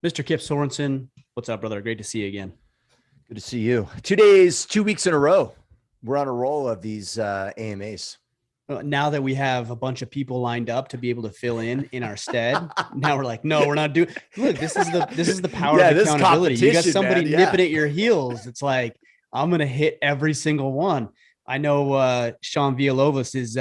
Mr. Kip Sorensen, what's up, brother? Great to see you again. Good to see you. 2 days, 2 weeks in a row. We're on a roll of these AMAs. Now that we have a bunch of people lined up to be able to fill in our stead, now we're like, no, we're not doing. Look, this is the power of This accountability. You got competition, somebody man. nipping at your heels. It's like I'm gonna hit every single one. I know Sean Villalobos is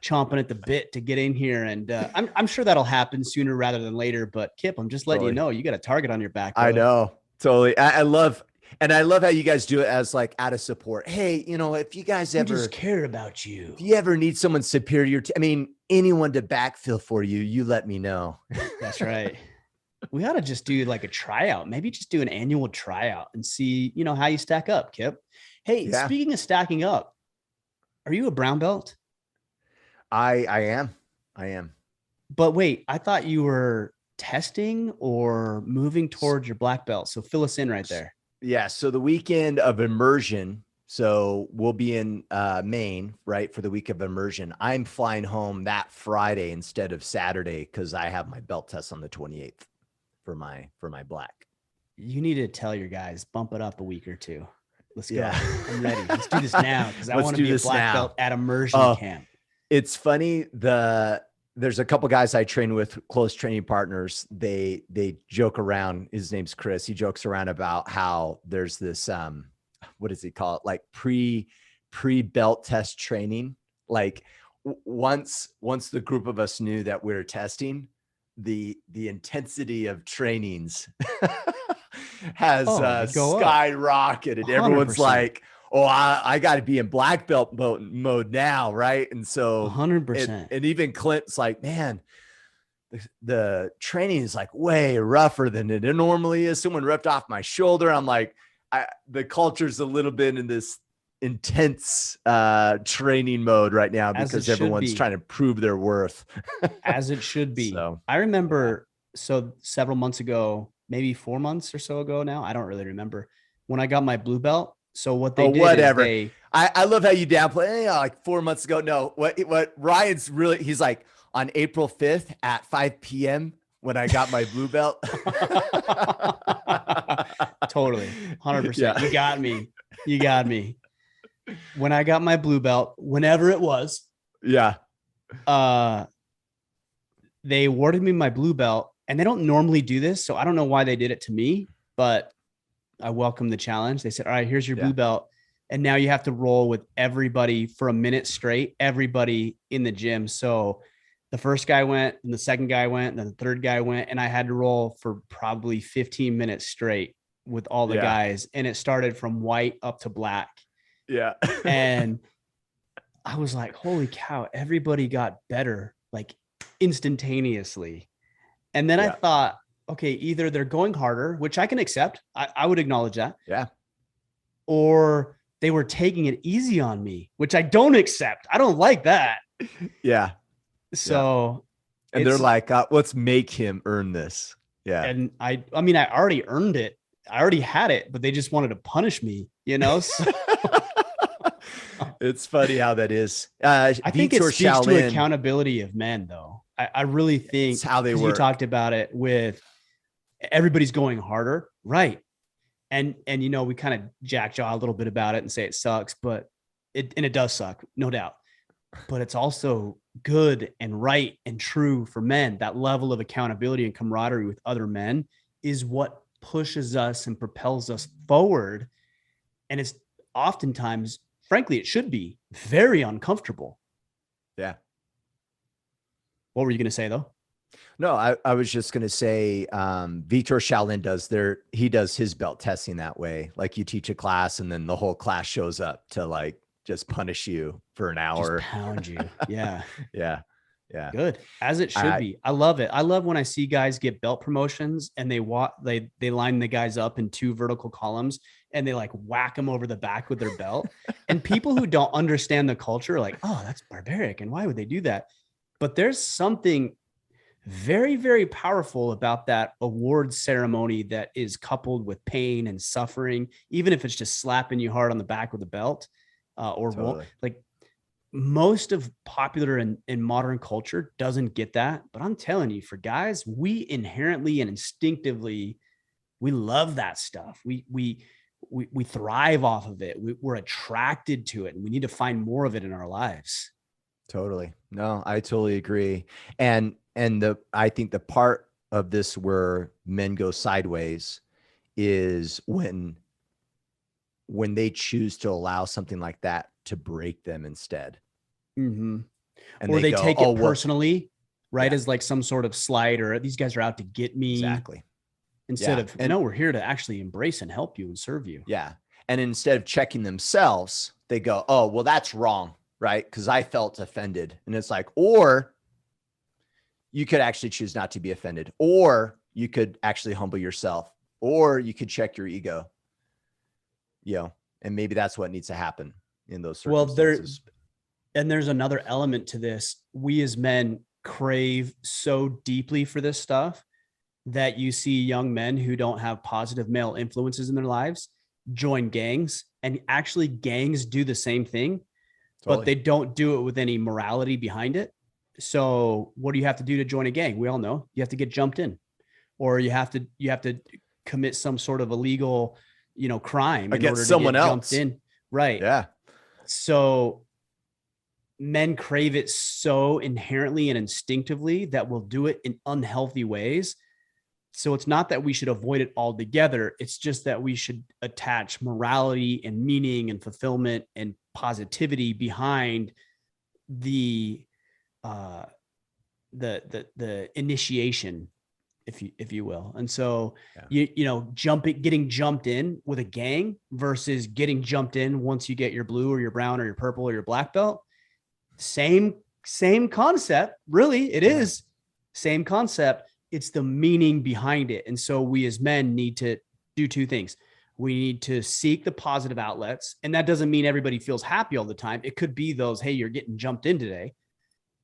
chomping at the bit to get in here, and I'm sure that'll happen sooner rather than later. But Kip, I'm just letting you know you got a target on your back, I brother. know. Totally. I love how you guys do it as like out of support. Hey, if you guys We ever just care about you. if you ever need someone superior to, anyone to backfill for you, you let me know. That's right. We ought to just do like a tryout, maybe just do an annual tryout and see, how you stack up, Kip. Hey, Yeah. speaking of stacking up, are you a brown belt? I am. I am. But wait, I thought you were testing or moving towards your black belt. So fill us in right there. Yeah. So the weekend of immersion. So we'll be in Maine, right, for the week of immersion. I'm flying home that Friday instead of Saturday because I have my belt test on the 28th for my black. You need to tell your guys, bump it up a week or two. Let's go. Yeah. I'm ready. Let's do this now because I want to be a black belt at immersion camp. It's funny. There's a couple guys I train with, close training partners. They joke around. His name's Chris. He jokes around about how there's this what does he call it? Like pre belt test training. Like once the group of us knew that we were testing, the intensity of trainings has skyrocketed. 100%. Everyone's like, oh, I got to be in black belt mode now, right? And so 100%. And even Clint's like, man, the training is like way rougher than it normally is. Someone ripped off my shoulder. I'm like, the culture's a little bit in this intense training mode right now because everyone's trying to prove their worth. As it should be. So, I remember, several months ago, maybe 4 months or so ago now, I don't really remember, when I got my blue belt. So what they did is I love how you downplay like 4 months ago. No, what Ryan's really, he's like on April 5th at 5 p.m. when I got my blue belt. Totally. 100%. Yeah. You got me. When I got my blue belt, whenever it was. Yeah. They awarded me my blue belt, and they don't normally do this. So I don't know why they did it to me, but I welcome the challenge. They said, all right, here's your blue belt. And now you have to roll with everybody for a minute straight, everybody in the gym. So the first guy went, and the second guy went, and then the third guy went, and I had to roll for probably 15 minutes straight with all the guys. And it started from white up to black. Yeah. And I was like, holy cow, everybody got better, like instantaneously. And then I thought, okay, either they're going harder, which I can accept. I would acknowledge that. Yeah. Or they were taking it easy on me, which I don't accept. I don't like that. Yeah. So, and they're like, let's make him earn this. Yeah. And I already earned it. I already had it, but they just wanted to punish me, So. It's funny how that is. I think it speaks to accountability of men, though. I really think it's how they work. You talked about it with everybody's going harder, right? And we kind of jackjaw a little bit about it and say it sucks, but it does suck, no doubt. But it's also good and right and true for men. That level of accountability and camaraderie with other men is what pushes us and propels us forward. And it's oftentimes, frankly, it should be very uncomfortable. Yeah. What were you going to say, though? No, I was just going to say Vitor Shaolin does his belt testing that way. Like you teach a class and then the whole class shows up to like just punish you for an hour. Just pound you. Yeah. Yeah. Yeah. Good. As it should be. I love it. I love when I see guys get belt promotions and they line the guys up in 2 vertical columns and they like whack them over the back with their belt. And people who don't understand the culture are like, oh, that's barbaric. And why would they do that? But there's something very, very powerful about that award ceremony that is coupled with pain and suffering, even if it's just slapping you hard on the back with a belt like most of popular in modern culture doesn't get that. But I'm telling you, for guys, we inherently and instinctively, we love that stuff. We thrive off of it. We're attracted to it, and we need to find more of it in our lives. Totally. No, I totally agree. And I think the part of this where men go sideways is when they choose to allow something like that to break them instead. Mm-hmm. And or they go, take it personally, right? Yeah. As like some sort of slight, or these guys are out to get me. Exactly. Instead of, no, we're here to actually embrace and help you and serve you. Yeah. And instead of checking themselves, they go, oh, well, that's wrong, right? Because I felt offended. And it's like, or you could actually choose not to be offended, or you could actually humble yourself, or you could check your ego, and maybe that's what needs to happen in those circumstances. Well, there's another element to this. We as men crave so deeply for this stuff that you see young men who don't have positive male influences in their lives join gangs, and actually gangs do the same thing, but they don't do it with any morality behind it. So what do you have to do to join a gang? We all know you have to get jumped in, or you have to commit some sort of illegal, crime against someone else. Jumped in. Right. Yeah. So men crave it so inherently and instinctively that we'll do it in unhealthy ways. So it's not that we should avoid it altogether. It's just that we should attach morality and meaning and fulfillment and positivity behind the initiation, if you will. And so, getting jumped in with a gang versus getting jumped in once you get your blue or your brown or your purple or your black belt, same concept. Really, it is same concept. It's the meaning behind it. And so we as men need to do two things. We need to seek the positive outlets. And that doesn't mean everybody feels happy all the time. It could be those, hey, you're getting jumped in today.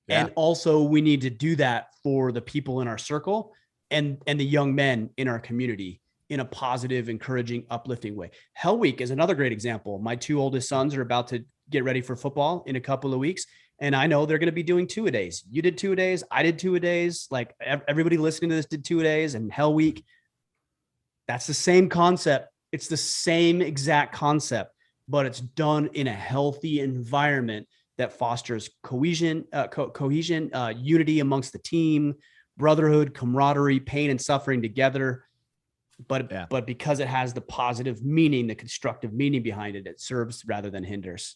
Yeah. And also we need to do that for the people in our circle and the young men in our community in a positive, encouraging, uplifting way. Hell Week is another great example. My two oldest sons are about to get ready for football in a couple of weeks. And I know they're going to be doing 2-a-days. You did 2-a-days. I did 2-a-days. Like everybody listening to this did 2-a-days, and Hell Week. That's the same concept. It's the same exact concept, but it's done in a healthy environment that fosters cohesion, unity amongst the team, brotherhood, camaraderie, pain and suffering together. But because it has the positive meaning, the constructive meaning behind it, it serves rather than hinders.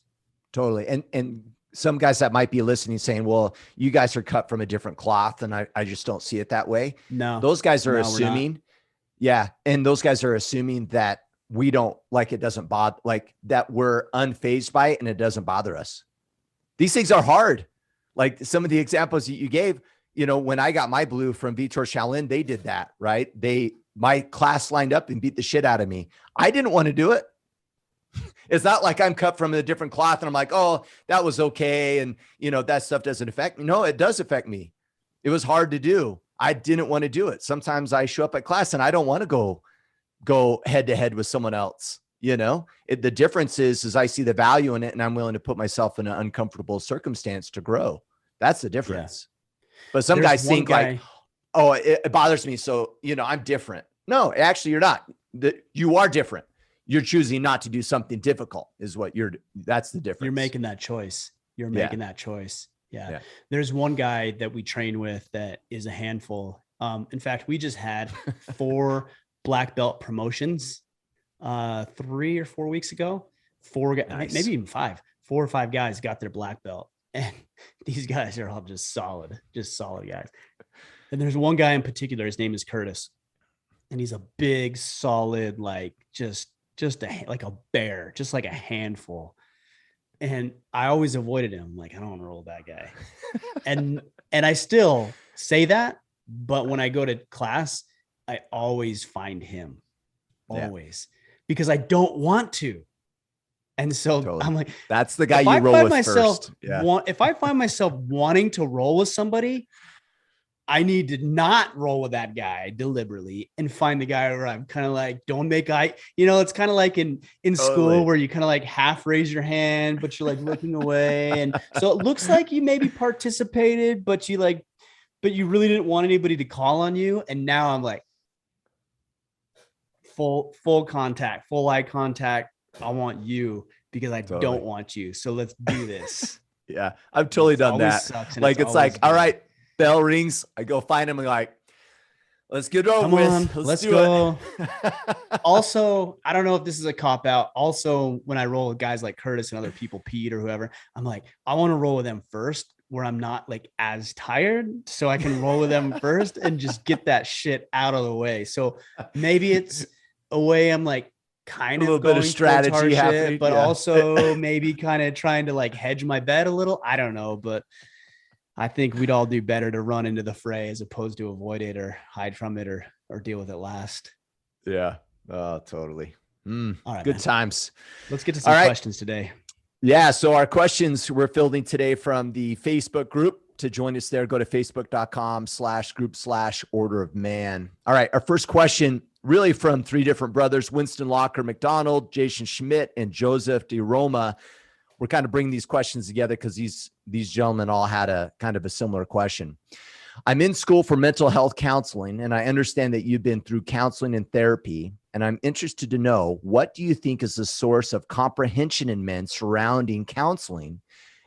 Totally. And some guys that might be listening saying, well, you guys are cut from a different cloth, and I just don't see it that way. No, those guys are assuming. Yeah. And those guys are assuming that we don't like, it doesn't bother, like that we're unfazed by it and it doesn't bother us. These things are hard. Like some of the examples you gave, when I got my blue from Vitor Shaolin, they did that, right? My class lined up and beat the shit out of me. I didn't want to do it. It's not like I'm cut from a different cloth and I'm like, oh, that was okay. And that stuff doesn't affect me. No, it does affect me. It was hard to do. I didn't want to do it. Sometimes I show up at class and I don't want to go head to head with someone else. The difference is I see the value in it and I'm willing to put myself in an uncomfortable circumstance to grow. That's the difference. Yeah. But some guys think like, oh, it bothers me. So, I'm different. No, actually you're not. You are different. You're choosing not to do something difficult is what that's the difference. You're making that choice. That choice. Yeah. There's one guy that we train with that is a handful. In fact, we just had 4 black belt promotions 3 or 4 weeks ago. 4 guys, nice. Maybe even 5, 4 or 5 guys got their black belt. And these guys are all just solid guys. And there's one guy in particular, his name is Curtis. And he's a big, solid, like like a bear, just like a handful. And I always avoided him. Like, I don't want to roll that guy. and I still say that, but when I go to class, I always find him. Always. Because I don't want to. And so totally. I'm like, that's the guy you roll with first. If I find myself wanting to roll with somebody, I need to not roll with that guy deliberately and find the guy where I'm kind of like, don't make eye, it's kind of like in school Totally. where you kind of like half raise your hand, but you're like looking away. And so it looks like you maybe participated, but you really didn't want anybody to call on you. And now I'm like full contact, full eye contact. I want you because I Totally. don't want you. So let's do this. Yeah, I've totally done that. Sucks, like it's like, all right, bell rings. I go find him and like, let's get it over with. Let's go. Also, I don't know if this is a cop out. Also, when I roll with guys like Curtis and other people, Pete or whoever, I'm like, I want to roll with them first where I'm not like as tired. So I can roll with them first and just get that shit out of the way. So maybe it's a way I'm like, kind of a little bit of strategy happening, but also maybe kind of trying to like hedge my bet a little. I don't know, but I think we'd all do better to run into the fray as opposed to avoid it or hide from it or deal with it last. Yeah. Oh, totally. All right, good man. times. Let's get to some questions today. Yeah. So our questions we're fielding today from the Facebook group. To join us there, go to facebook.com/group/Order of Man. All right. Our first question, really from three different brothers, Winston Locker McDonald, Jason Schmidt, and Joseph DeRoma. We're kind of bringing these questions together because these gentlemen all had a kind of a similar question. I'm in school for mental health counseling, and I understand that you've been through counseling and therapy, and I'm interested to know, what do you think is the source of comprehension in men surrounding counseling?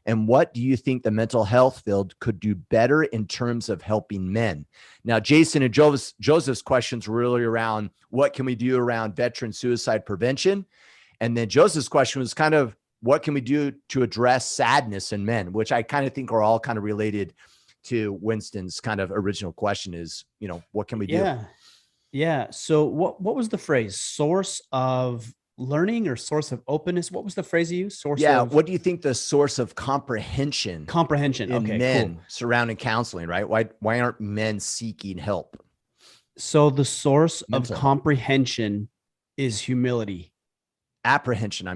And what do you think the mental health field could do better in terms of helping men? Now, Jason and Joseph's questions were really around what can we do around veteran suicide prevention? And then Joseph's question was kind of what can we do to address sadness in men, which I kind of think are all kind of related to Winston's kind of original question is, what can we do? Yeah. So what was the phrase? Source of learning or source of openness? What was the phrase you used? What do you think the source of comprehension in men surrounding counseling, right? Why aren't men seeking help? So the source of comprehension is humility. Apprehension.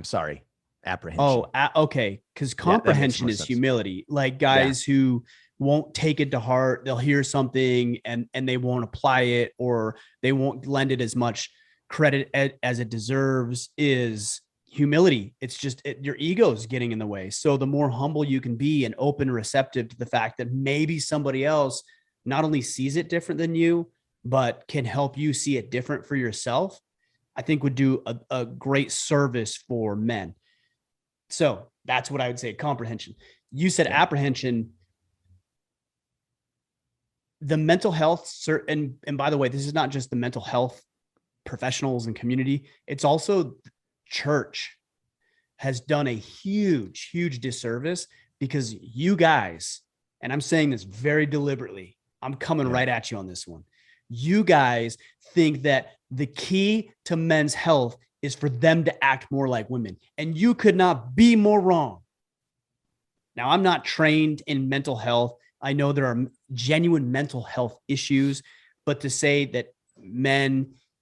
Oh, okay. Because comprehension is humility. Like guys who won't take it to heart. They'll hear something and they won't apply it, or they won't lend it as much credit as it deserves, is humility. It's just your ego is getting in the way. So the more humble you can be and open, receptive to the fact that maybe somebody else not only sees it different than you, but can help you see it different for yourself, I think would do a great service for men. So that's what I would say. Comprehension. You said apprehension. The mental health, and by the way, this is not just the mental health professionals and community. It's also church has done a huge disservice because you guys, and I'm saying this very deliberately, I'm coming right at you on this one. You guys think that the key to men's health is for them to act more like women, and you could not be more wrong. Now, I'm not trained in mental health. I know there are genuine mental health issues, but to say that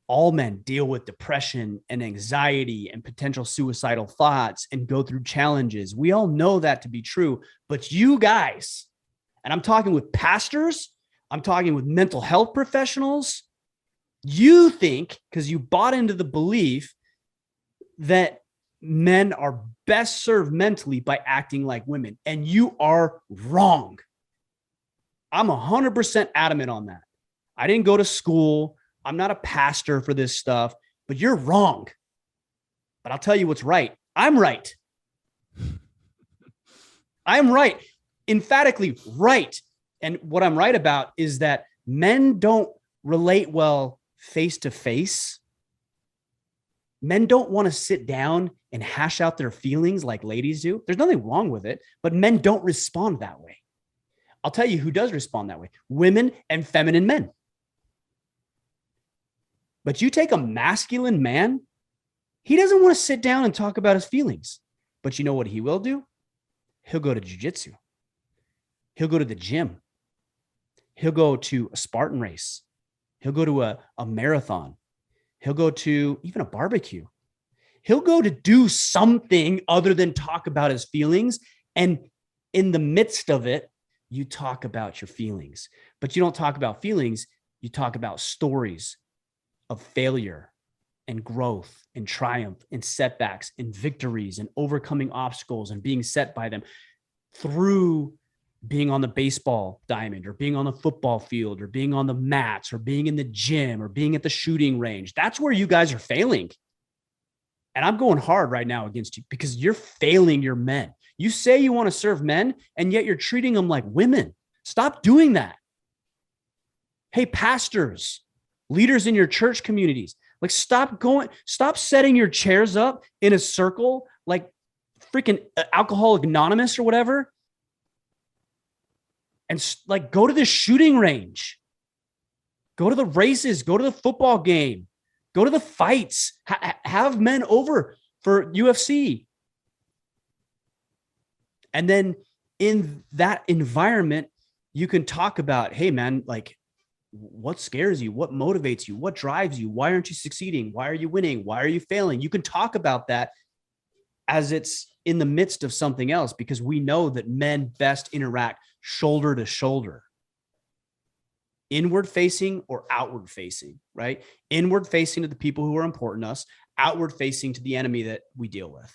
all men deal with depression and anxiety and potential suicidal thoughts and go through challenges, we all know that to be true. But you guys, and I'm talking with pastors, I'm talking with mental health professionals, you think, because you bought into the belief that men are best served mentally by acting like women, and you are wrong. I'm 100% adamant on that. I didn't go to school. I'm not a pastor for this stuff, but you're wrong. But I'll tell you what's right. I'm right. I'm right. Emphatically right. And what I'm right about is that men don't relate well face to face. Men don't want to sit down and hash out their feelings like ladies do. There's nothing wrong with it, but men don't respond that way. I'll tell you who does respond that way: women and feminine men. But you take a masculine man, he doesn't want to sit down and talk about his feelings. But you know what he will do? He'll go to jiu-jitsu. He'll go to the gym. He'll go to a Spartan race. He'll go to a marathon. He'll go to even a barbecue. He'll go to do something other than talk about his feelings. And in the midst of it, you talk about your feelings. But you don't talk about feelings. You talk about stories of failure and growth and triumph and setbacks and victories and overcoming obstacles and being set by them through being on the baseball diamond or being on the football field or being on the mats or being in the gym or being at the shooting range. That's where you guys are failing. And I'm going hard right now against you because you're failing your men. You say you want to serve men, and yet you're treating them like women. Stop doing that. Hey, pastors, leaders in your church communities, like stop setting your chairs up in a circle like freaking Alcoholics Anonymous or whatever. And like go to the shooting range, go to the races, go to the football game, go to the fights, have men over for UFC. And then in that environment, you can talk about, hey man, like what scares you? What motivates you? What drives you? Why aren't you succeeding? Why are you winning? Why are you failing? You can talk about that as it's in the midst of something else, because we know that men best interact shoulder to shoulder, inward facing or outward facing, right? Inward facing to the people who are important to us, outward facing to the enemy that we deal with.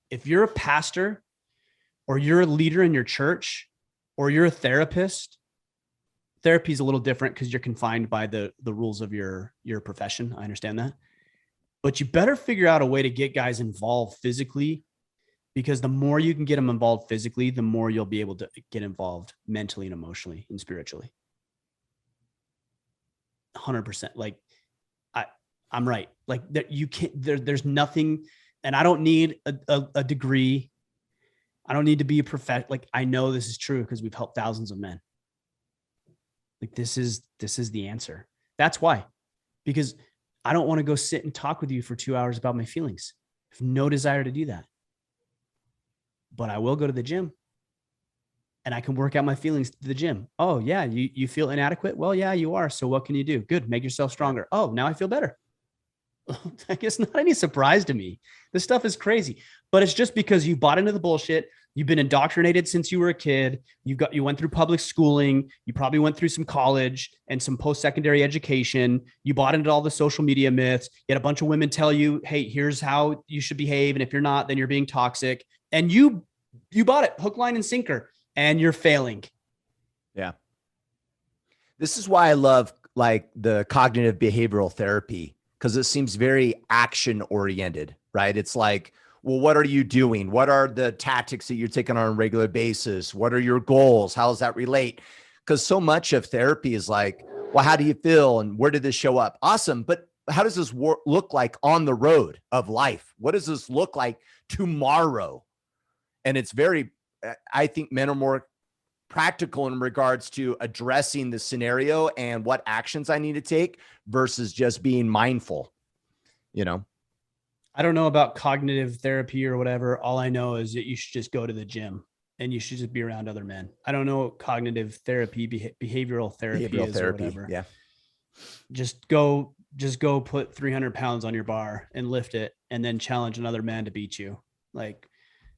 If you're a pastor or you're a leader in your church or you're a therapist, therapy is a little different because you're confined by the rules of your profession. I understand that. But you better figure out a way to get guys involved physically, because the more you can get them involved physically, the more you'll be able to get involved mentally and emotionally and spiritually. 100%. Like I'm right. Like you can't, there's nothing, and I don't need a degree. I don't need to be a professional. Like I know this is true because we've helped thousands of men. Like this is the answer. That's why, because I don't want to go sit and talk with you for 2 hours about my feelings. I have no desire to do that. But I will go to the gym and I can work out my feelings to the gym. Oh yeah. You feel inadequate? Well, yeah, you are. So what can you do? Good. Make yourself stronger. Oh, now I feel better. I guess not any surprise to me. This stuff is crazy, but it's just because you bought into the bullshit. You've been indoctrinated since you were a kid. You went through public schooling. You probably went through some college and some post-secondary education. You bought into all the social media myths. You had a bunch of women tell you, hey, here's how you should behave. And if you're not, then you're being toxic. And you bought it hook, line, and sinker, and you're failing. Yeah. This is why I love like the cognitive behavioral therapy, because it seems very action oriented, right? It's like, well, what are you doing? What are the tactics that you're taking on a regular basis? What are your goals? How does that relate? Because so much of therapy is like, well, how do you feel? And where did this show up? Awesome. But how does this look like on the road of life? What does this look like tomorrow? And it's very, I think men are more practical in regards to addressing the scenario and what actions I need to take versus just being mindful, you know? I don't know about cognitive therapy or whatever. All I know is that you should just go to the gym and you should just be around other men. I don't know what cognitive therapy, behavioral therapy is or whatever. Yeah. Just go put 300 pounds on your bar and lift it and then challenge another man to beat you. Like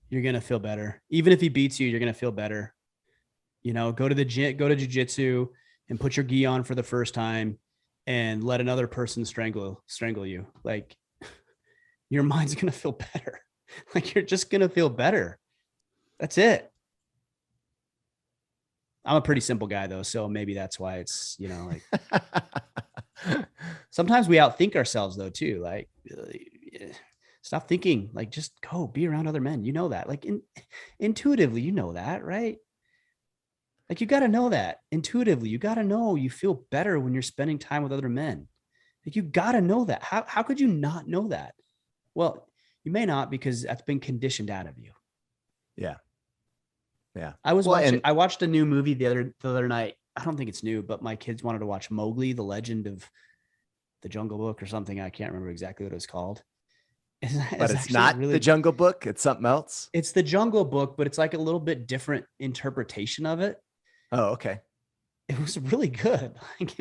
you're going to feel better. Even if he beats you, you're going to feel better. You know, go to the gym, go to jiu-jitsu and put your gi on for the first time and let another person strangle you. Like your mind's going to feel better. Like you're just going to feel better. That's it. I'm a pretty simple guy though. So maybe that's why it's, you know, like sometimes we outthink ourselves though too. Like stop thinking, like just go be around other men. You know that, like intuitively, you know that, right? Like you got to know that intuitively. You got to know you feel better when you're spending time with other men. Like you got to know that. How could you not know that? Well, you may not, because that's been conditioned out of you. Yeah. Yeah. I watched a new movie the other night. I don't think it's new, but my kids wanted to watch Mowgli, the Legend of the Jungle Book or something. I can't remember exactly what it was called. But it's not really the Jungle Book. It's something else. It's the Jungle Book, but it's like a little bit different interpretation of it. Oh, okay. It was really good. Like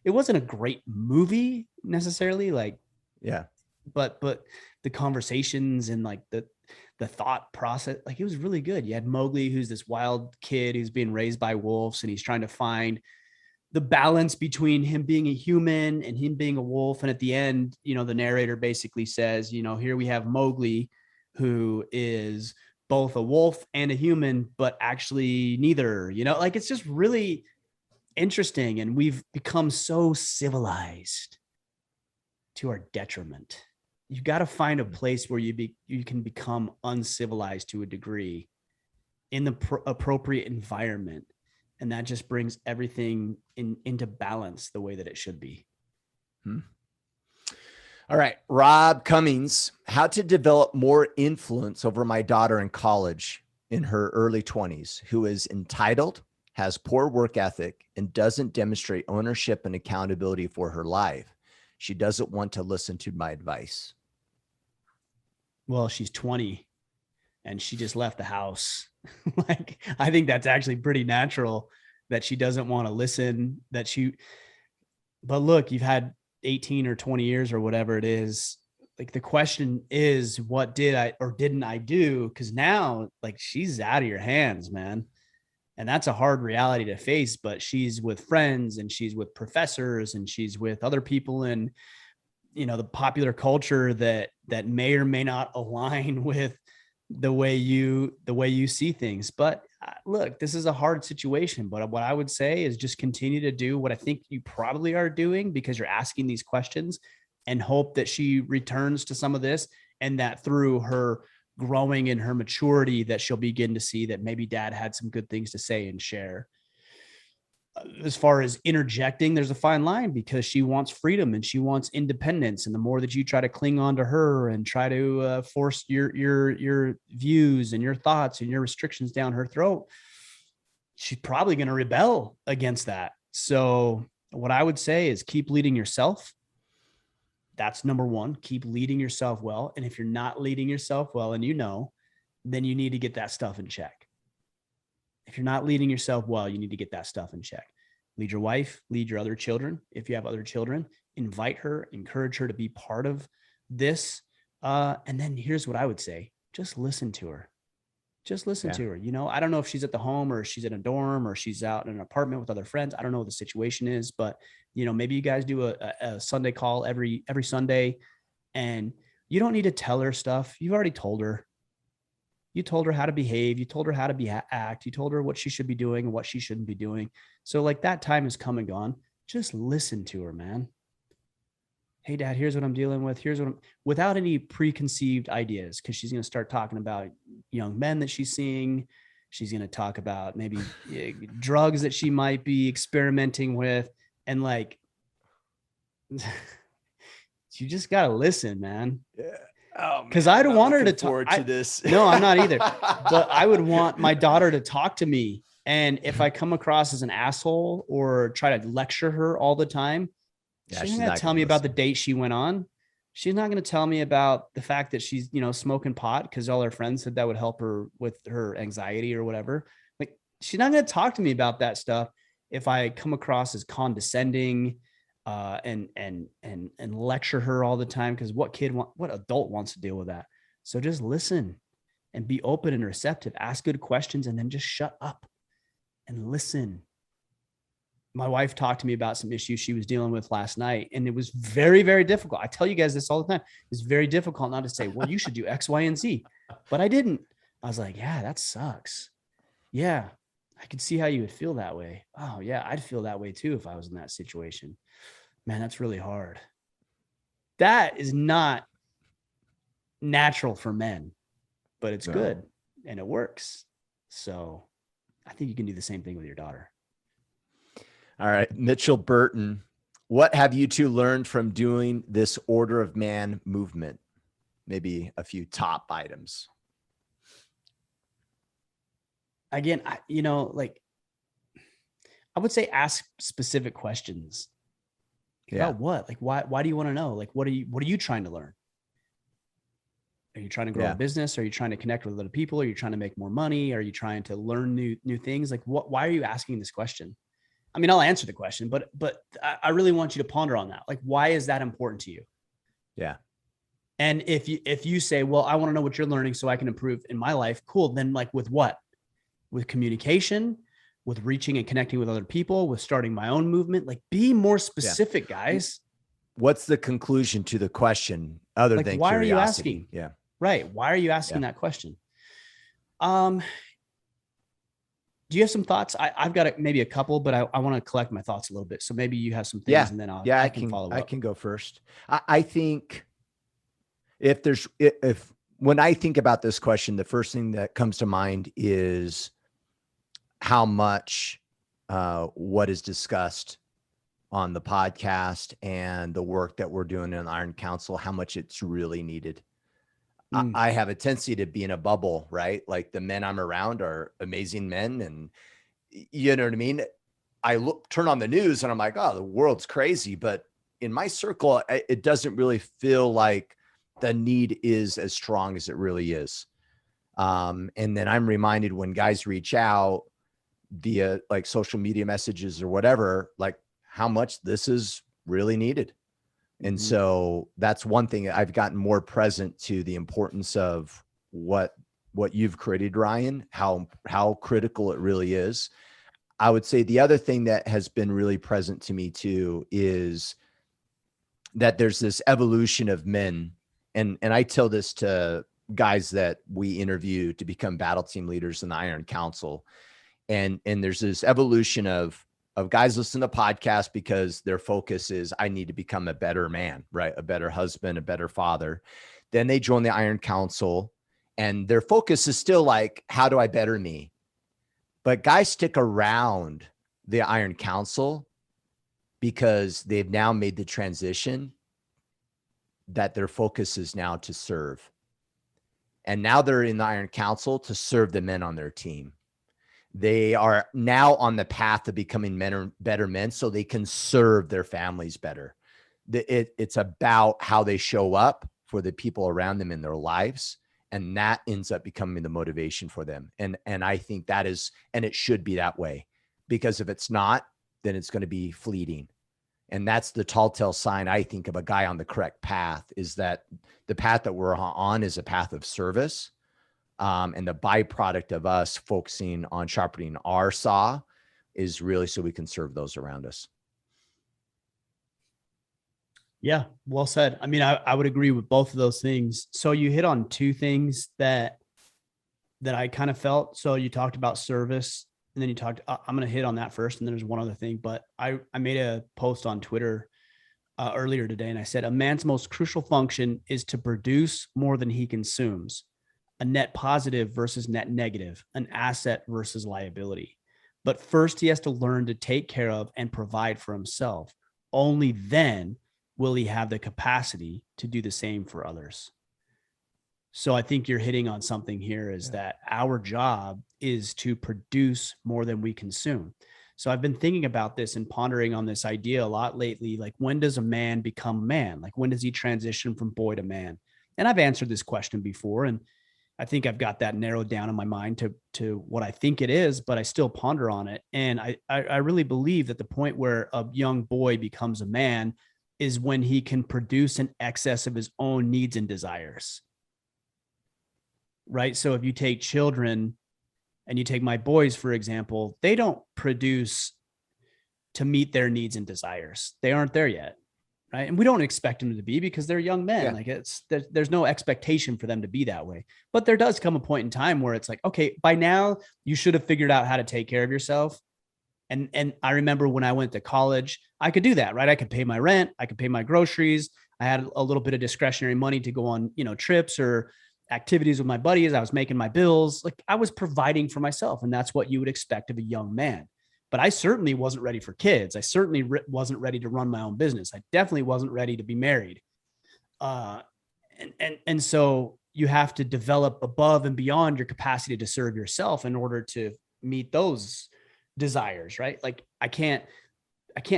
it wasn't a great movie necessarily, like yeah, but the conversations and like the thought process. Like, it was really good. You had Mowgli, who's this wild kid who's being raised by wolves, and he's trying to find the balance between him being a human and him being a wolf. And at the end, the narrator basically says, here we have Mowgli, who is both a wolf and a human, but actually neither, like, it's just really interesting. And we've become so civilized to our detriment. You got to find a place where you can become uncivilized to a degree in the appropriate environment. And that just brings everything into balance the way that it should be. All right. Rob Cummings, how to develop more influence over my daughter in college in her early 20s, who is entitled, has poor work ethic, and doesn't demonstrate ownership and accountability for her life. She doesn't want to listen to my advice. Well, she's 20 and she just left the house. Like, I think that's actually pretty natural that she doesn't want to listen, but look, you've had 18 or 20 years or whatever it is. Like, the question is, what did I or didn't I do? Because now, like, she's out of your hands, man. And that's a hard reality to face, but she's with friends and she's with professors and she's with other people in, the popular culture that may or may not align with the way you see things. But look, this is a hard situation, but what I would say is just continue to do what I think you probably are doing, because you're asking these questions, and hope that she returns to some of this, and that through her growing in her maturity, that she'll begin to see that maybe dad had some good things to say and share. As far as interjecting, there's a fine line, because she wants freedom and she wants independence. And the more that you try to cling on to her and try to force your views and your thoughts and your restrictions down her throat, she's probably going to rebel against that. So what I would say is keep leading yourself. That's number one. Keep leading yourself well. And if you're not leading yourself well, and then you need to get that stuff in check. If you're not leading yourself well, you need to get that stuff in check. Lead your wife, lead your other children. If you have other children, invite her, encourage her to be part of this. And then here's what I would say. Just listen to her. Just listen to her. I don't know if she's at the home or she's in a dorm or she's out in an apartment with other friends. I don't know what the situation is, but maybe you guys do a Sunday call every Sunday, and you don't need to tell her stuff. You've already told her. You told her how to behave. You told her how to act. You told her what she should be doing and what she shouldn't be doing. So, like, that time has come and gone. Just listen to her, man. Hey, dad, here's what I'm dealing with. Without any preconceived ideas, because she's going to start talking about young men that she's seeing. She's going to talk about maybe drugs that she might be experimenting with. And, like, you just got to listen, man. Yeah. Because I don't want her to talk to this. No, I'm not either. But I would want my daughter to talk to me. And if I come across as an asshole or try to lecture her all the time, she's not going to tell me about the date she went on. She's not going to tell me about the fact that she's, smoking pot because all her friends said that would help her with her anxiety or whatever. Like, she's not going to talk to me about that stuff if I come across as condescending, and lecture her all the time, because what adult wants to deal with that? So just listen and be open and receptive, ask good questions, and then just shut up and listen. My wife talked to me about some issues she was dealing with last night, and it was very, very difficult. I tell you guys this all the time. It's very difficult not to say, well, you should do X, Y, and Z, but I didn't. I was like, yeah, that sucks. Yeah, I could see how you would feel that way. Oh yeah, I'd feel that way too if I was in that situation. Man, that's really hard. That is not natural for men, but it's good and it works. So I think you can do the same thing with your daughter. All right. Mitchell Burton, what have you two learned from doing this Order of Man movement? Maybe a few top items. Again, I would say ask specific questions. About what? Like, why do you want to know? Like, what are you trying to learn? Are you trying to grow a business? Are you trying to connect with other people? Are you trying to make more money? Are you trying to learn new things? Like, why are you asking this question? I mean, I'll answer the question, but I really want you to ponder on that. Like, why is that important to you? Yeah. And if you say, well, I want to know what you're learning so I can improve in my life, cool. Then like with what? With communication, with reaching and connecting with other people, with starting my own movement, like be more specific, guys. What's the conclusion to the question other Like, than why curiosity? are you asking? Yeah. Right. Why are you asking that question? Do you have some thoughts? I've got maybe a couple, but I want to collect my thoughts a little bit. So maybe you have some things and then I can follow up. I can go first. I think if when I think about this question, the first thing that comes to mind is how much what is discussed on the podcast and the work that we're doing in Iron Council, how much it's really needed. I have a tendency to be in a bubble, right? Like the men I'm around are amazing men. And you know what I mean? I turn on the news and I'm like, oh, the world's crazy. But in my circle, it doesn't really feel like the need is as strong as it really is. And then I'm reminded when guys reach out via like social media messages or whatever, like how much this is really needed. And so that's one thing I've gotten more present to the importance of what you've created, Ryan, how critical it really is. I would say the other thing that has been really present to me too is that there's this evolution of men. And I tell this to guys that we interview to become battle team leaders in the Iron Council. And there's this evolution of guys listen to podcasts because their focus is, I need to become a better man, right? A better husband, a better father. Then they join the Iron Council and their focus is still like, how do I better me? But guys stick around the Iron Council because they've now made the transition that their focus is now to serve. And now they're in the Iron Council to serve the men on their team. They are now on the path to becoming better men so they can serve their families better. It's about how they show up for the people around them in their lives. And that ends up becoming the motivation for them. And I think that is, and it should be that way, because if it's not, then it's going to be fleeting. And that's the tall tale sign, I think, of a guy on the correct path, is that the path that we're on is a path of service. And the byproduct of us focusing on sharpening our saw is really so we can serve those around us. Yeah, well said. I mean, I would agree with both of those things. So you hit on two things that I kind of felt. So you talked about service, and then you talked, I'm going to hit on that first. And then there's one other thing, but I made a post on Twitter earlier today, and I said, a man's most crucial function is to produce more than he consumes. A net positive versus net negative, an asset versus liability. But first, he has to learn to take care of and provide for himself. Only then will he have the capacity to do the same for others. So I think you're hitting on something here, is that our job is to produce more than we consume. So I've been thinking about this and pondering on this idea a lot lately. Like, when does a man become man? Like, when does he transition from boy to man? And I've answered this question before, and I think I've got that narrowed down in my mind to what I think it is, but I still ponder on it. And I really believe that the point where a young boy becomes a man is when he can produce in excess of his own needs and desires. Right? So if you take children and you take my boys, for example, they don't produce to meet their needs and desires. They aren't there yet. Right. And we don't expect them to be, because they're young men. Like, there's no expectation for them to be that way. But there does come a point in time where it's like, okay, by now you should have figured out how to take care of yourself. And I remember when I went to college, I could do that, right? I could pay my rent, I could pay my groceries. I had a little bit of discretionary money to go on, trips or activities with my buddies. I was making my bills. Like, I was providing for myself. And that's what you would expect of a young man. But I certainly wasn't ready for kids. I certainly wasn't ready to run my own business. I definitely wasn't ready to be married. And so you have to develop above and beyond your capacity to serve yourself in order to meet those desires, right? Like, I can't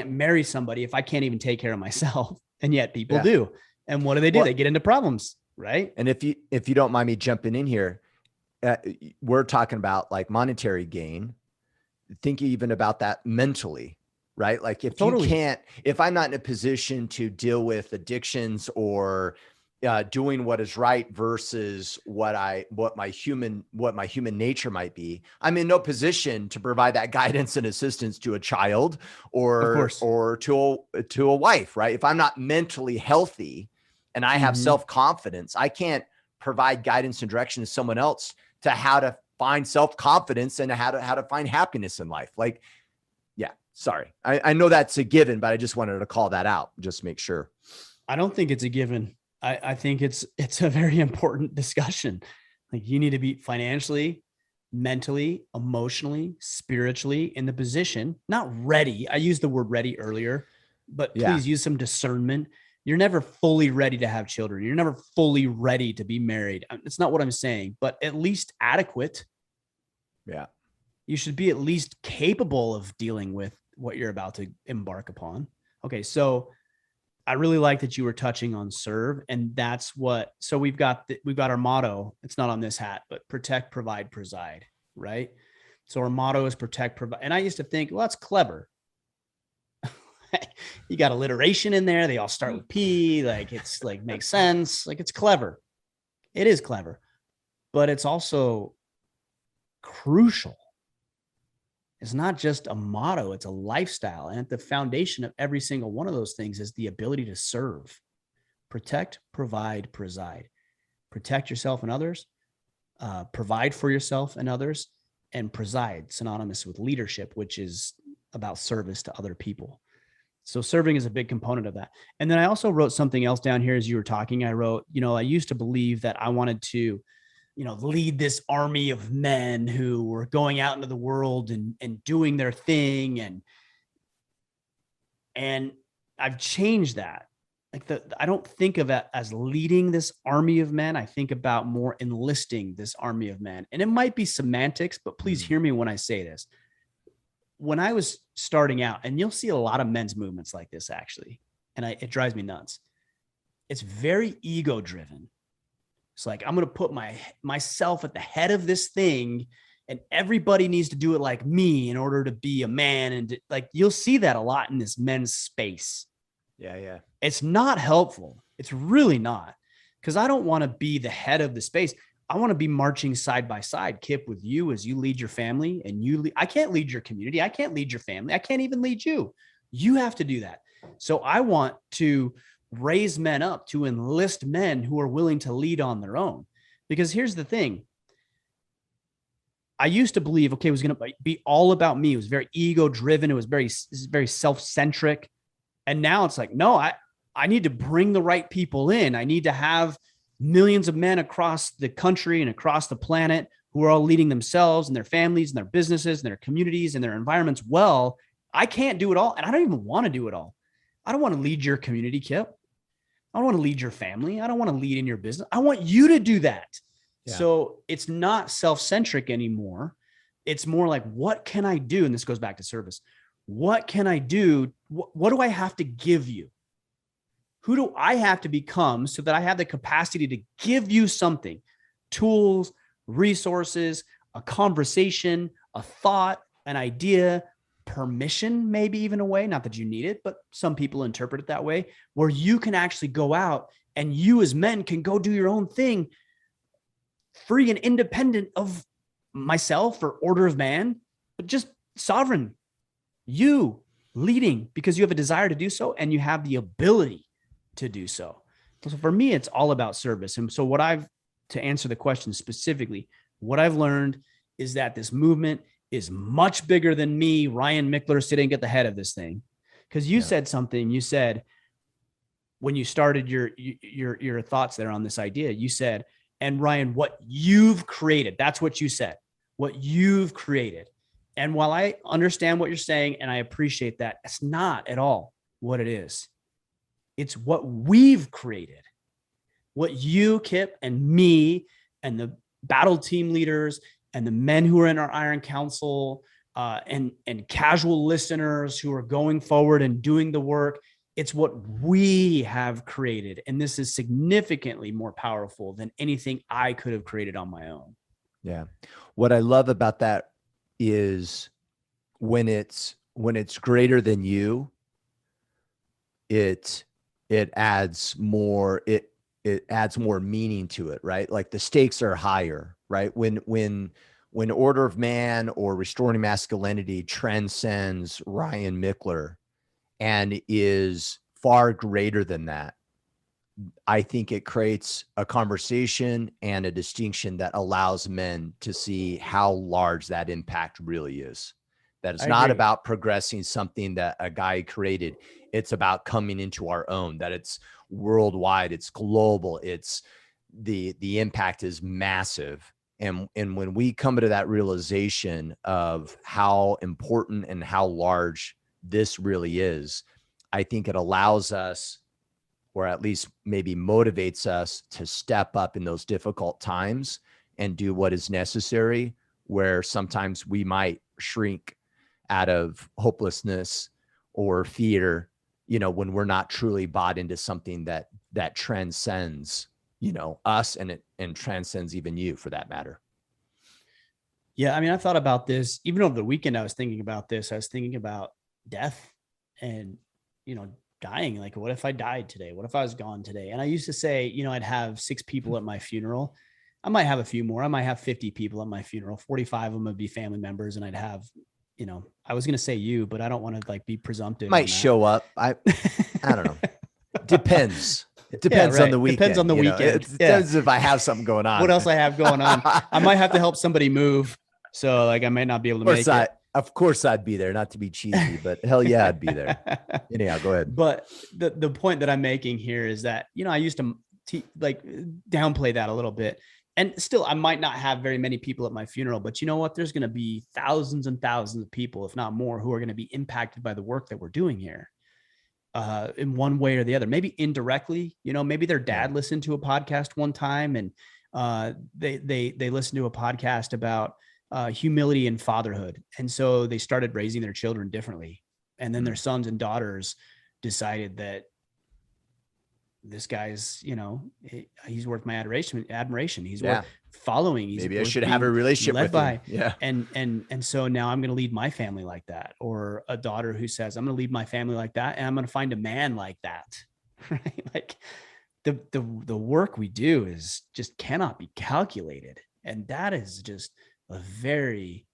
marry somebody if I can't even take care of myself. And yet people do. And what do? They get into problems, right? And if you don't mind me jumping in here, we're talking about like monetary gain. Think even about that mentally, right? Like, if you can't, if I'm not in a position to deal with addictions or doing what is right versus what my human nature might be, I'm in no position to provide that guidance and assistance to a child Of or course. to a wife, right? If I'm not mentally healthy and I have Mhm. self-confidence, I can't provide guidance and direction to someone else to how to find self-confidence and how to find happiness in life. Like, yeah, sorry. I know that's a given, but I just wanted to call that out. Just make sure. I don't think it's a given. I think it's a very important discussion. Like you need to be financially, mentally, emotionally, spiritually in the position, not ready. I used the word ready earlier, but Yeah. please use some discernment. You're never fully ready to have children. You're never fully ready to be married. It's not what I'm saying, but at least adequate. Yeah. You should be at least capable of dealing with what you're about to embark upon. Okay, so I really like that you were touching on serve, and that's what. So we've got our motto. It's not on this hat, but protect, provide, preside. Right. So our motto is protect, provide. And I used to think, well, that's clever. You got alliteration in there. They all start with P. Like it's like makes sense. Like it's clever. It is clever, but it's also crucial. It's not just a motto, it's a lifestyle. And at the foundation of every single one of those things is the ability to serve, protect, provide, preside. Protect yourself and others, provide for yourself and others, and preside, synonymous with leadership, which is about service to other people. So serving is a big component of that. And then I also wrote something else down here as you were talking. I wrote, I used to believe that I wanted to lead this army of men who were going out into the world and doing their thing. And I've changed that. I don't think of it as leading this army of men. I think about more enlisting this army of men. And it might be semantics, but please hear me when I say this. When I was starting out, and you'll see a lot of men's movements like this actually, and it drives me nuts. It's very ego driven. It's like, I'm going to put myself at the head of this thing and everybody needs to do it like me in order to be a man. And like, you'll see that a lot in this men's space. Yeah. Yeah. It's not helpful. It's really not, because I don't want to be the head of the space. I want to be marching side by side, Kip, with you as you lead your family and I can't lead your community. I can't lead your family. I can't even lead you. You have to do that. So I want to raise men up, to enlist men who are willing to lead on their own. Because here's the thing. I used to believe, okay, it was going to be all about me. It was very ego driven. It was very self-centric. And now it's like, no, I need to bring the right people in. I need to have millions of men across the country and across the planet who are all leading themselves and their families and their businesses and their communities and their environments well. I can't do it all. And I don't even want to do it all. I don't want to lead your community, Kip. I don't want to lead your family. I don't want to lead in your business. I want you to do that. Yeah. So it's not self-centric anymore. It's more like, what can I do? And this goes back to service. What can I do? What do I have to give you? Who do I have to become so that I have the capacity to give you something? Tools, resources, a conversation, a thought, an idea, permission, maybe even a way, not that you need it, but some people interpret it that way, where you can actually go out and you as men can go do your own thing, free and independent of myself or order of man, but just sovereign. You leading because you have a desire to do so and you have the ability to do so. So for me, it's all about service. And so to answer the question specifically, what I've learned is that this movement is much bigger than me, Ryan Mickler, sitting at the head of this thing. Because you said something, you said, when you started your thoughts there on this idea, you said, and Ryan, what you've created, that's what you said, what you've created. And while I understand what you're saying, and I appreciate that, it's not at all what it is. It's what we've created, what you, Kip, and me, and the battle team leaders, and the men who are in our Iron Council, and casual listeners who are going forward and doing the work. It's what we have created. And this is significantly more powerful than anything I could have created on my own. Yeah. What I love about that is when it's greater than you, it adds more, it adds more meaning to it, right? Like the stakes are higher, right? When Order of Man or Restoring Masculinity transcends Ryan Mickler and is far greater than that, I think it creates a conversation and a distinction that allows men to see how large that impact really is. That it's I not agree. about progressing something that a guy created. It's about coming into our own, that it's worldwide, it's global, it's the impact is massive. And when we come to that realization of how important and how large this really is, I think it allows us, or at least maybe motivates us, to step up in those difficult times and do what is necessary, where sometimes we might shrink out of hopelessness or fear, when we're not truly bought into something that transcends, us, and transcends even you, for that matter. Yeah. I mean, I thought about this even over the weekend. I was thinking about this. I was thinking about death and, dying. Like, what if I died today? What if I was gone today? And I used to say, I'd have 6 people at my funeral. I might have a few more. I might have 50 people at my funeral. 45 of them would be family members. And I'd have, I was going to say you, but I don't want to like be presumptive. Might show up. I don't know. Depends. It depends on the weekend. Depends on the weekend. It depends if I have something going on. What else I have going on. I might have to help somebody move. So like, I might not be able to make it. Of course I'd be there, not to be cheesy, but hell yeah, I'd be there. Anyhow, go ahead. But the point that I'm making here is that, I used to like downplay that a little bit. And still, I might not have very many people at my funeral, but you know what? There's going to be thousands and thousands of people, if not more, who are going to be impacted by the work that we're doing here. In one way or the other, maybe indirectly, maybe their dad listened to a podcast one time and they listened to a podcast about humility and fatherhood. And so they started raising their children differently. And then their sons and daughters decided that this guy's, he's worth my admiration. He's worth following. Maybe I should have a relationship with him. Yeah. And so now I'm going to lead my family like that. Or a daughter who says, I'm going to lead my family like that. And I'm going to find a man like that. Right. Like the work we do is just cannot be calculated. And that is just a very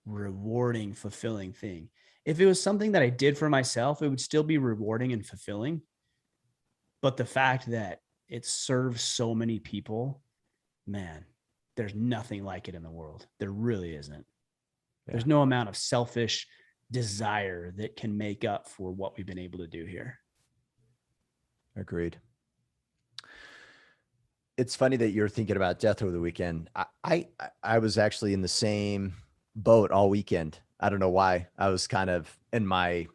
rewarding, fulfilling thing. If it was something that I did for myself, it would still be rewarding and fulfilling. But the fact that it serves so many people, man, there's nothing like it in the world. There really isn't. Yeah. There's no amount of selfish desire that can make up for what we've been able to do here. Agreed. It's funny that you're thinking about death over the weekend. I was actually in the same boat all weekend. I don't know why. I was kind of in my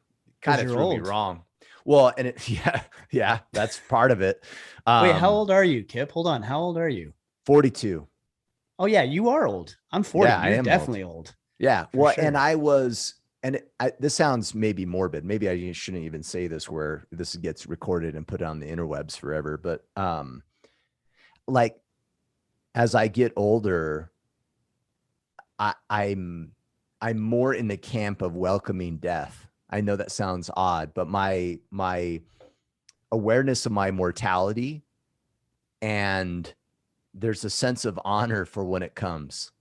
kind of threw me wrong. Well, and yeah, that's part of it. Wait, how old are you, Kip? Hold on. How old are you? 42. Oh yeah, you are old. I'm 40. Yeah, You're definitely old. Yeah. Well, sure. And I was, and this sounds maybe morbid. Maybe I shouldn't even say this where this gets recorded and put on the interwebs forever. But like as I get older, I'm more in the camp of welcoming death. I know that sounds odd, but my awareness of my mortality, and there's a sense of honor for when it comes.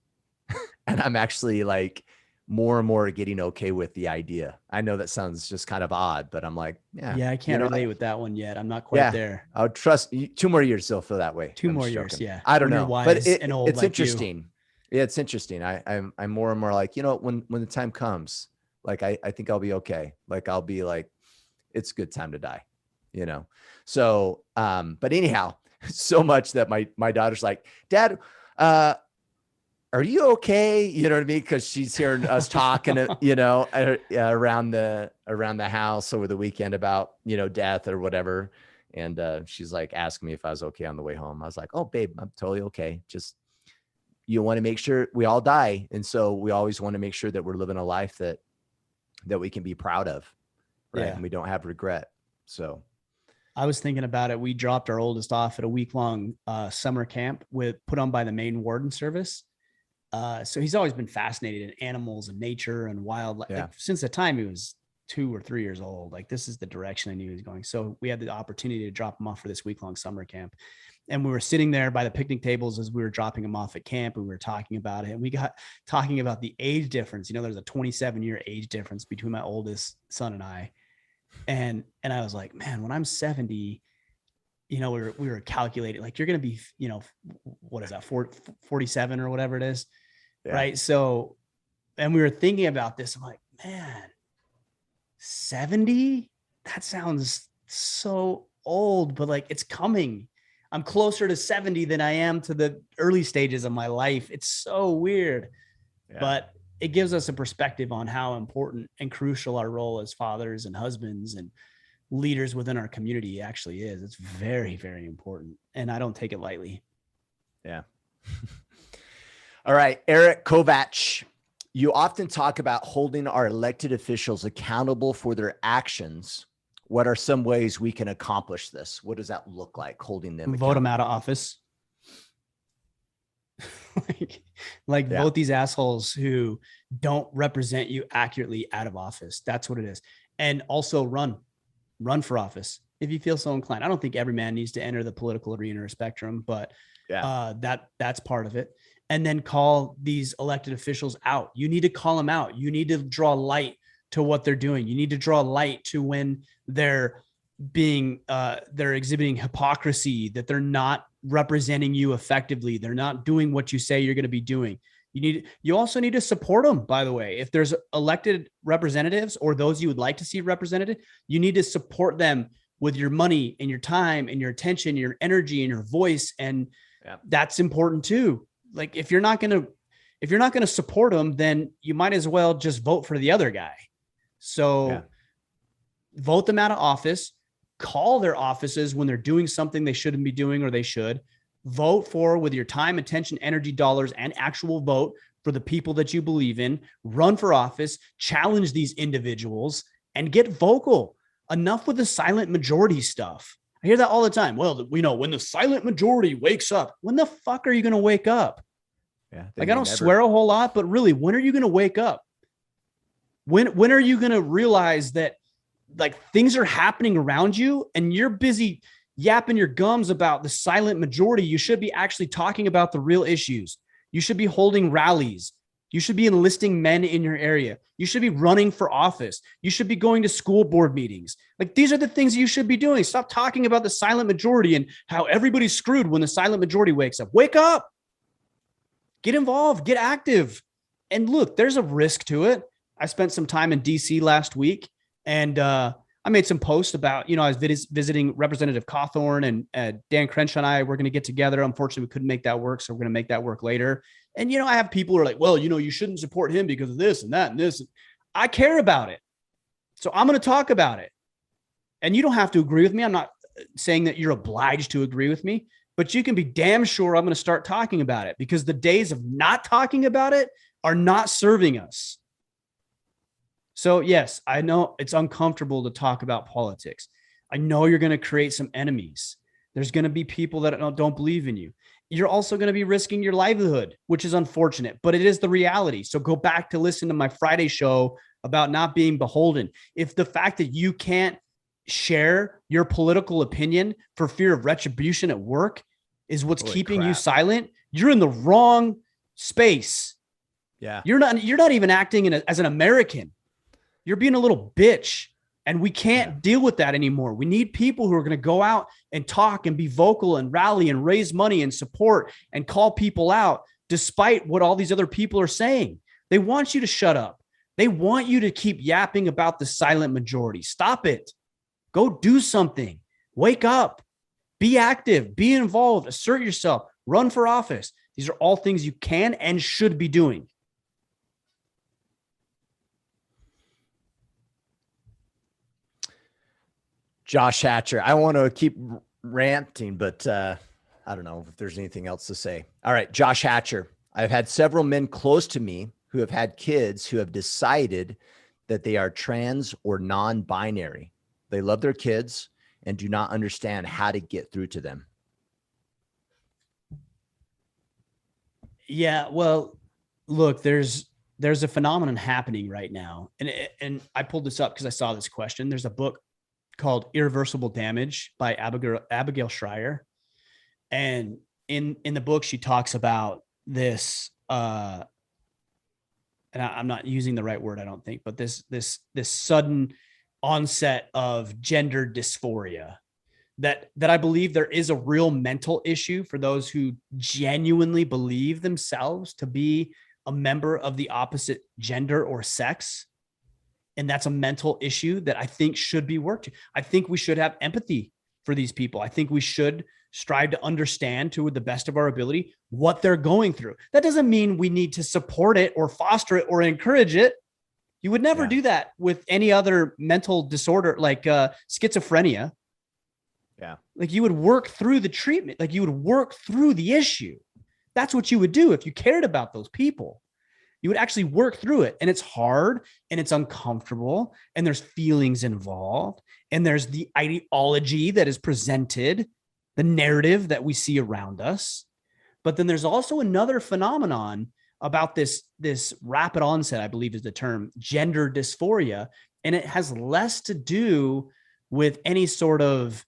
And I'm actually like more and more getting okay with the idea. I know that sounds just kind of odd, but I'm like, yeah, I can't relate with that one yet. I'm not quite there. I would trust you. 2 more years still feel that way. 2 more years. Yeah. I don't know, but it's interesting. Yeah, it's interesting. I'm more and more like, when the time comes, like, I think I'll be okay. Like, I'll be like, it's a good time to die, So, but anyhow, so much that my daughter's like, Dad, are you okay? You know what I mean? Cause she's hearing us talking, around the house over the weekend about, death or whatever. And she's like asking me if I was okay on the way home. I was like, oh babe, I'm totally okay. Just, you want to make sure we all die. And so we always want to make sure that we're living a life that we can be proud of. Right. Yeah. And we don't have regret. So I was thinking about it. We dropped our oldest off at a week-long summer camp put on by the Maine Warden Service. So he's always been fascinated in animals and nature and wildlife. Yeah. Like, since the time he was 2 or 3 years old, like this is the direction I knew he was going. So we had the opportunity to drop him off for this week-long summer camp. And we were sitting there by the picnic tables as we were dropping them off at camp. And we were talking about it. And we got talking about the age difference. You know, there's a 27-year age difference between my oldest son and I. And I was like, man, when I'm 70, you know, we were calculating, like, you're going to be, you know, what is that, 47 or whatever it is. Yeah. Right. So, and we were thinking about this. I'm like, man, 70, that sounds so old, but like, it's coming. I'm closer to 70 than I am to the early stages of my life. It's so weird, but it gives us a perspective on how important and crucial our role as fathers and husbands and leaders within our community actually is. It's very, very important. And I don't take it lightly. Yeah. All right. Eric Kovac, you often talk about holding our elected officials accountable for their actions. What are some ways we can accomplish this? What does that look like, holding them accountable? Vote them out of office. Vote these assholes who don't represent you accurately out of office. That's what it is. And also run for office if you feel so inclined. I don't think every man needs to enter the political arena or spectrum, but that's part of it. And then call these elected officials out. You need to call them out. You need to draw light to what they're doing. You need to draw light to when they're exhibiting hypocrisy, that they're not representing you effectively. They're not doing what you say you're going to be doing. You also need to support them, by the way. If there's elected representatives or those you would like to see represented, you need to support them with your money and your time and your attention, your energy and your voice. And that's important too. Like, if you're not going to support them, then you might as well just vote for the other guy. So vote them out of office, call their offices when they're doing something they shouldn't be doing, or they should. Vote for, with your time, attention, energy, dollars, and actual vote for the people that you believe in. Run for office, challenge these individuals, and get vocal. Enough with the silent majority stuff. I hear that all the time. Well, we know when the silent majority wakes up, when the fuck are you going to wake up? Yeah, like, I don't swear a whole lot, but really, when are you going to wake up? When are you going to realize that, like, things are happening around you and you're busy yapping your gums about the silent majority? You should be actually talking about the real issues. You should be holding rallies. You should be enlisting men in your area. You should be running for office. You should be going to school board meetings. Like, these are the things you should be doing. Stop talking about the silent majority and how everybody's screwed when the silent majority wakes up. Wake up, get involved, get active. And look, there's a risk to it. I spent some time in DC last week, and I made some posts about, I was visiting Representative Cawthorn, and Dan Crenshaw and I were going to get together. Unfortunately, we couldn't make that work, so we're going to make that work later. And, I have people who are like, well, you shouldn't support him because of this and that and this. I care about it. So I'm going to talk about it. And you don't have to agree with me. I'm not saying that you're obliged to agree with me, but you can be damn sure I'm going to start talking about it, because the days of not talking about it are not serving us. So yes, I know it's uncomfortable to talk about politics. I know you're going to create some enemies. There's going to be people that don't believe in you. You're also going to be risking your livelihood, which is unfortunate, but it is the reality. So go back to listen to my Friday show about not being beholden. If the fact that you can't share your political opinion for fear of retribution at work is what's keeping you silent, you're in the wrong space. Yeah. You're not even acting as an American. You're being a little bitch, and we can't deal with that anymore. We need people who are going to go out and talk and be vocal and rally and raise money and support and call people out, despite what all these other people are saying. They want you to shut up. They want you to keep yapping about the silent majority. Stop it. Go do something. Wake up. Be active. Be involved. Assert yourself. Run for office. These are all things you can and should be doing. Josh Hatcher. I want to keep ranting, but I don't know if there's anything else to say. All right, Josh Hatcher. I've had several men close to me who have had kids who have decided that they are trans or non-binary. They love their kids and do not understand how to get through to them. Yeah, well, look, there's a phenomenon happening right now. And I pulled this up because I saw this question. There's a book called Irreversible Damage by Abigail Schreier. And in the book, she talks about this, and I'm not using the right word, I don't think, but this sudden onset of gender dysphoria that I believe there is a real mental issue for those who genuinely believe themselves to be a member of the opposite gender or sex. And that's a mental issue that I think should be worked to. I think we should have empathy for these people. I think we should strive to understand to the best of our ability what they're going through. That doesn't mean we need to support it or foster it or encourage it. You would never do that with any other mental disorder like schizophrenia. Yeah. Like you would work through the treatment, like you would work through the issue. That's what you would do if you cared about those people. You would actually work through it. And it's hard and it's uncomfortable and there's feelings involved and there's the ideology that is presented, the narrative that we see around us. But then there's also another phenomenon about this rapid onset, I believe is the term, gender dysphoria. And it has less to do with any sort of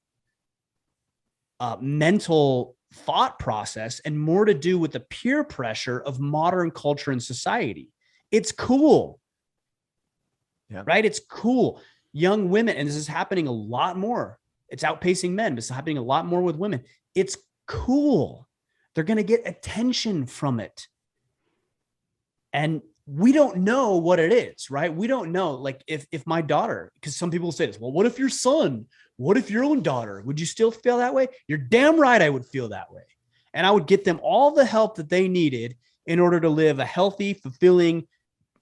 mental thought process and more to do with the peer pressure of modern culture and society. It's cool. Yeah. Right? It's cool. Young women, and this is happening a lot more. It's outpacing men, but it's happening a lot more with women. It's cool. They're going to get attention from it. And we don't know what it is, right? We don't know. Like if my daughter, because some people say this, well, what if your son, what if your own daughter, would you still feel that way? You're damn right I would feel that way. And I would get them all the help that they needed in order to live a healthy, fulfilling,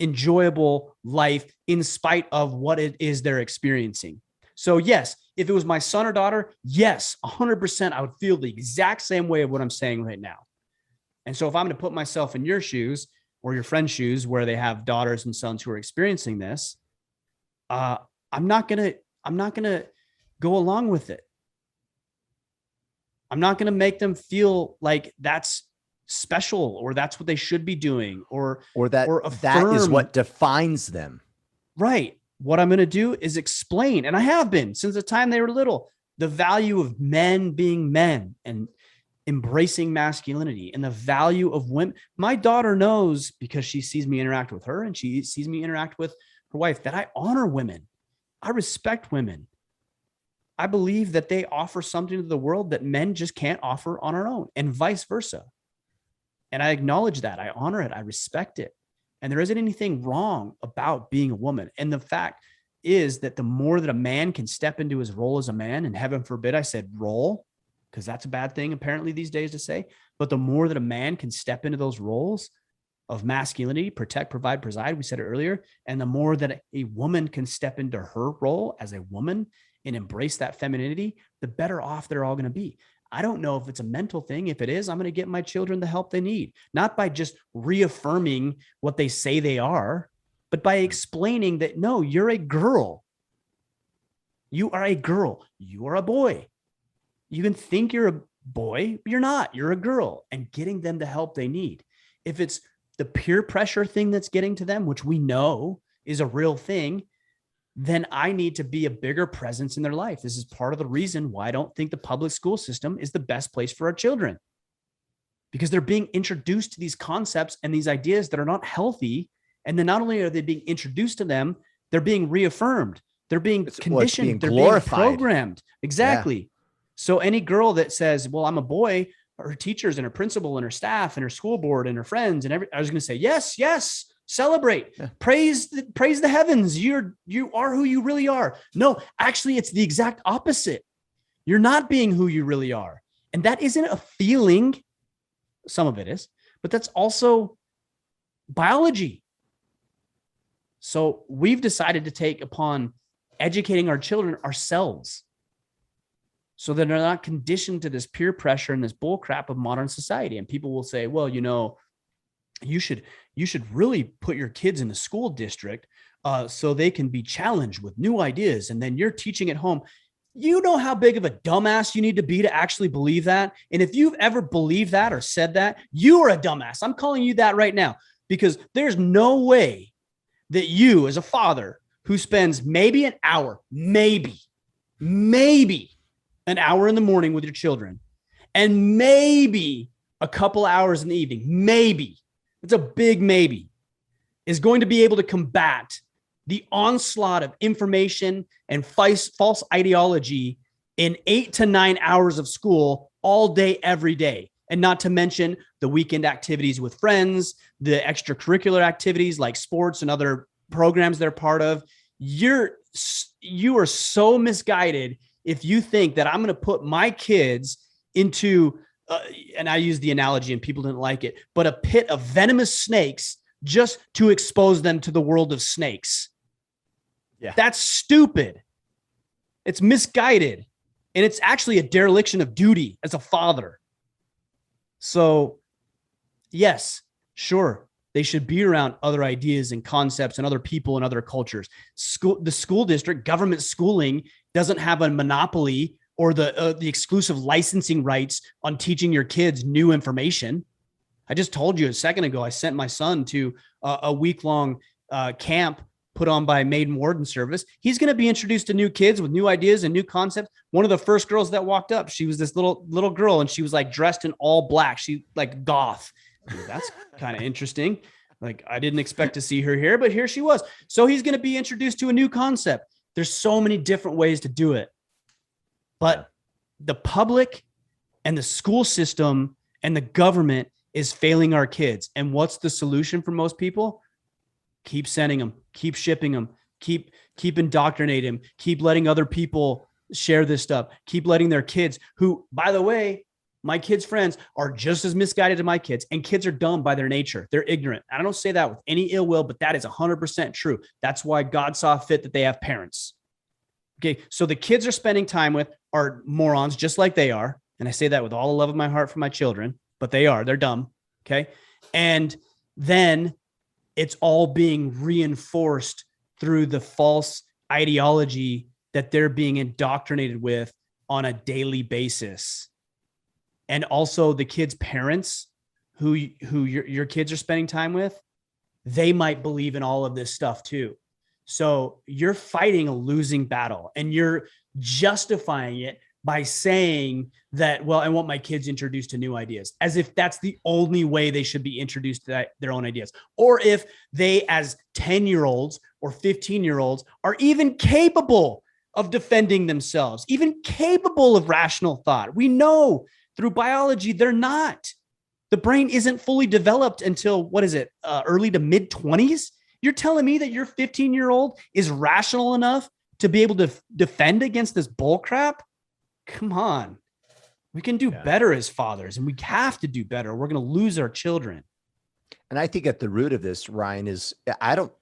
enjoyable life in spite of what it is they're experiencing. So yes, if it was my son or daughter, yes, 100%, I would feel the exact same way of what I'm saying right now. And so if I'm going to put myself in your shoes or your friend's shoes where they have daughters and sons who are experiencing this, I'm not going to go along with it. I'm not going to make them feel like that's special or that's what they should be doing or that is what defines them. Right. What I'm going to do is explain, and I have been since the time they were little, the value of men being men and embracing masculinity and the value of women. My daughter knows because she sees me interact with her and she sees me interact with her wife that I honor women. I respect women. I believe that they offer something to the world that men just can't offer on our own and vice versa. And I acknowledge that. I honor it. I respect it. And there isn't anything wrong about being a woman. And the fact is that the more that a man can step into his role as a man, and heaven forbid I said role, because that's a bad thing apparently these days to say, but the more that a man can step into those roles of masculinity, protect, provide, preside, we said it earlier, and the more that a woman can step into her role as a woman and embrace that femininity, the better off they're all going to be. I don't know if it's a mental thing. If it is, I'm going to get my children the help they need, not by just reaffirming what they say they are, but by explaining that, no, you're a girl. You are a girl. You are a boy. You can think you're a boy, but you're not. You're a girl, and getting them the help they need. If it's the peer pressure thing that's getting to them, which we know is a real thing, then I need to be a bigger presence in their life. This is part of the reason why I don't think the public school system is the best place for our children, because they're being introduced to these concepts and these ideas that are not healthy. And then not only are they being introduced to them, they're being reaffirmed. They're being conditioned. They're being programmed. Exactly. Yeah. So any girl that says, well, I'm a boy, her teachers and her principal and her staff and her school board and her friends and I was going to say, yes, yes. Celebrate, praise the heavens. You are who you really are. No, actually, it's the exact opposite. You're not being who you really are. And that isn't a feeling. Some of it is, but that's also biology. So we've decided to take upon educating our children ourselves so that they're not conditioned to this peer pressure and this bull crap of modern society. And people will say, well, you should really put your kids in the school district so they can be challenged with new ideas. And then you're teaching at home. You know how big of a dumbass you need to be to actually believe that. And if you've ever believed that or said that, you are a dumbass. I'm calling you that right now, because there's no way that you as a father who spends maybe an hour, maybe an hour in the morning with your children and maybe a couple hours in the evening, maybe, it's a big maybe, is going to be able to combat the onslaught of information and false ideology in 8 to 9 hours of school all day, every day. And not to mention the weekend activities with friends, the extracurricular activities like sports and other programs they're part of. You are so misguided if you think that I'm going to put my kids into, and I use the analogy and people didn't like it, but a pit of venomous snakes just to expose them to the world of snakes. Yeah. That's stupid. It's misguided. And it's actually a dereliction of duty as a father. So yes, sure, they should be around other ideas and concepts and other people and other cultures. The school district, government schooling doesn't have a monopoly or the exclusive licensing rights on teaching your kids new information. I just told you a second ago, I sent my son to a week-long camp put on by Maiden Warden Service. He's going to be introduced to new kids with new ideas and new concepts. One of the first girls that walked up, she was this little girl, and she was like dressed in all black. She like goth. That's kind of interesting. Like, I didn't expect to see her here, but here she was. So he's going to be introduced to a new concept. There's so many different ways to do it. But the public and the school system and the government is failing our kids. And what's the solution for most people? Keep sending them, keep shipping them, keep indoctrinating them, keep letting other people share this stuff, keep letting their kids, who, by the way, my kids' friends are just as misguided as my kids, and kids are dumb by their nature. They're ignorant. I don't say that with any ill will, but that is 100% true. That's why God saw fit that they have parents. Okay. So the kids are spending time with are morons, just like they are. And I say that with all the love of my heart for my children, but they're dumb. Okay. And then it's all being reinforced through the false ideology that they're being indoctrinated with on a daily basis. And also the kids' parents who your kids are spending time with, they might believe in all of this stuff too. So you're fighting a losing battle, and you're justifying it by saying that, well, I want my kids introduced to new ideas, as if that's the only way they should be introduced to their own ideas. Or if they, as 10-year-olds or 15-year-olds, are even capable of defending themselves, even capable of rational thought. We know through biology, they're not. The brain isn't fully developed until, early to mid 20s? You're telling me that your 15-year-old is rational enough to be able to defend against this bull crap? Come on. We can do better as fathers, and we have to do better. We're going to lose our children. And I think at the root of this, Ryan, is I don't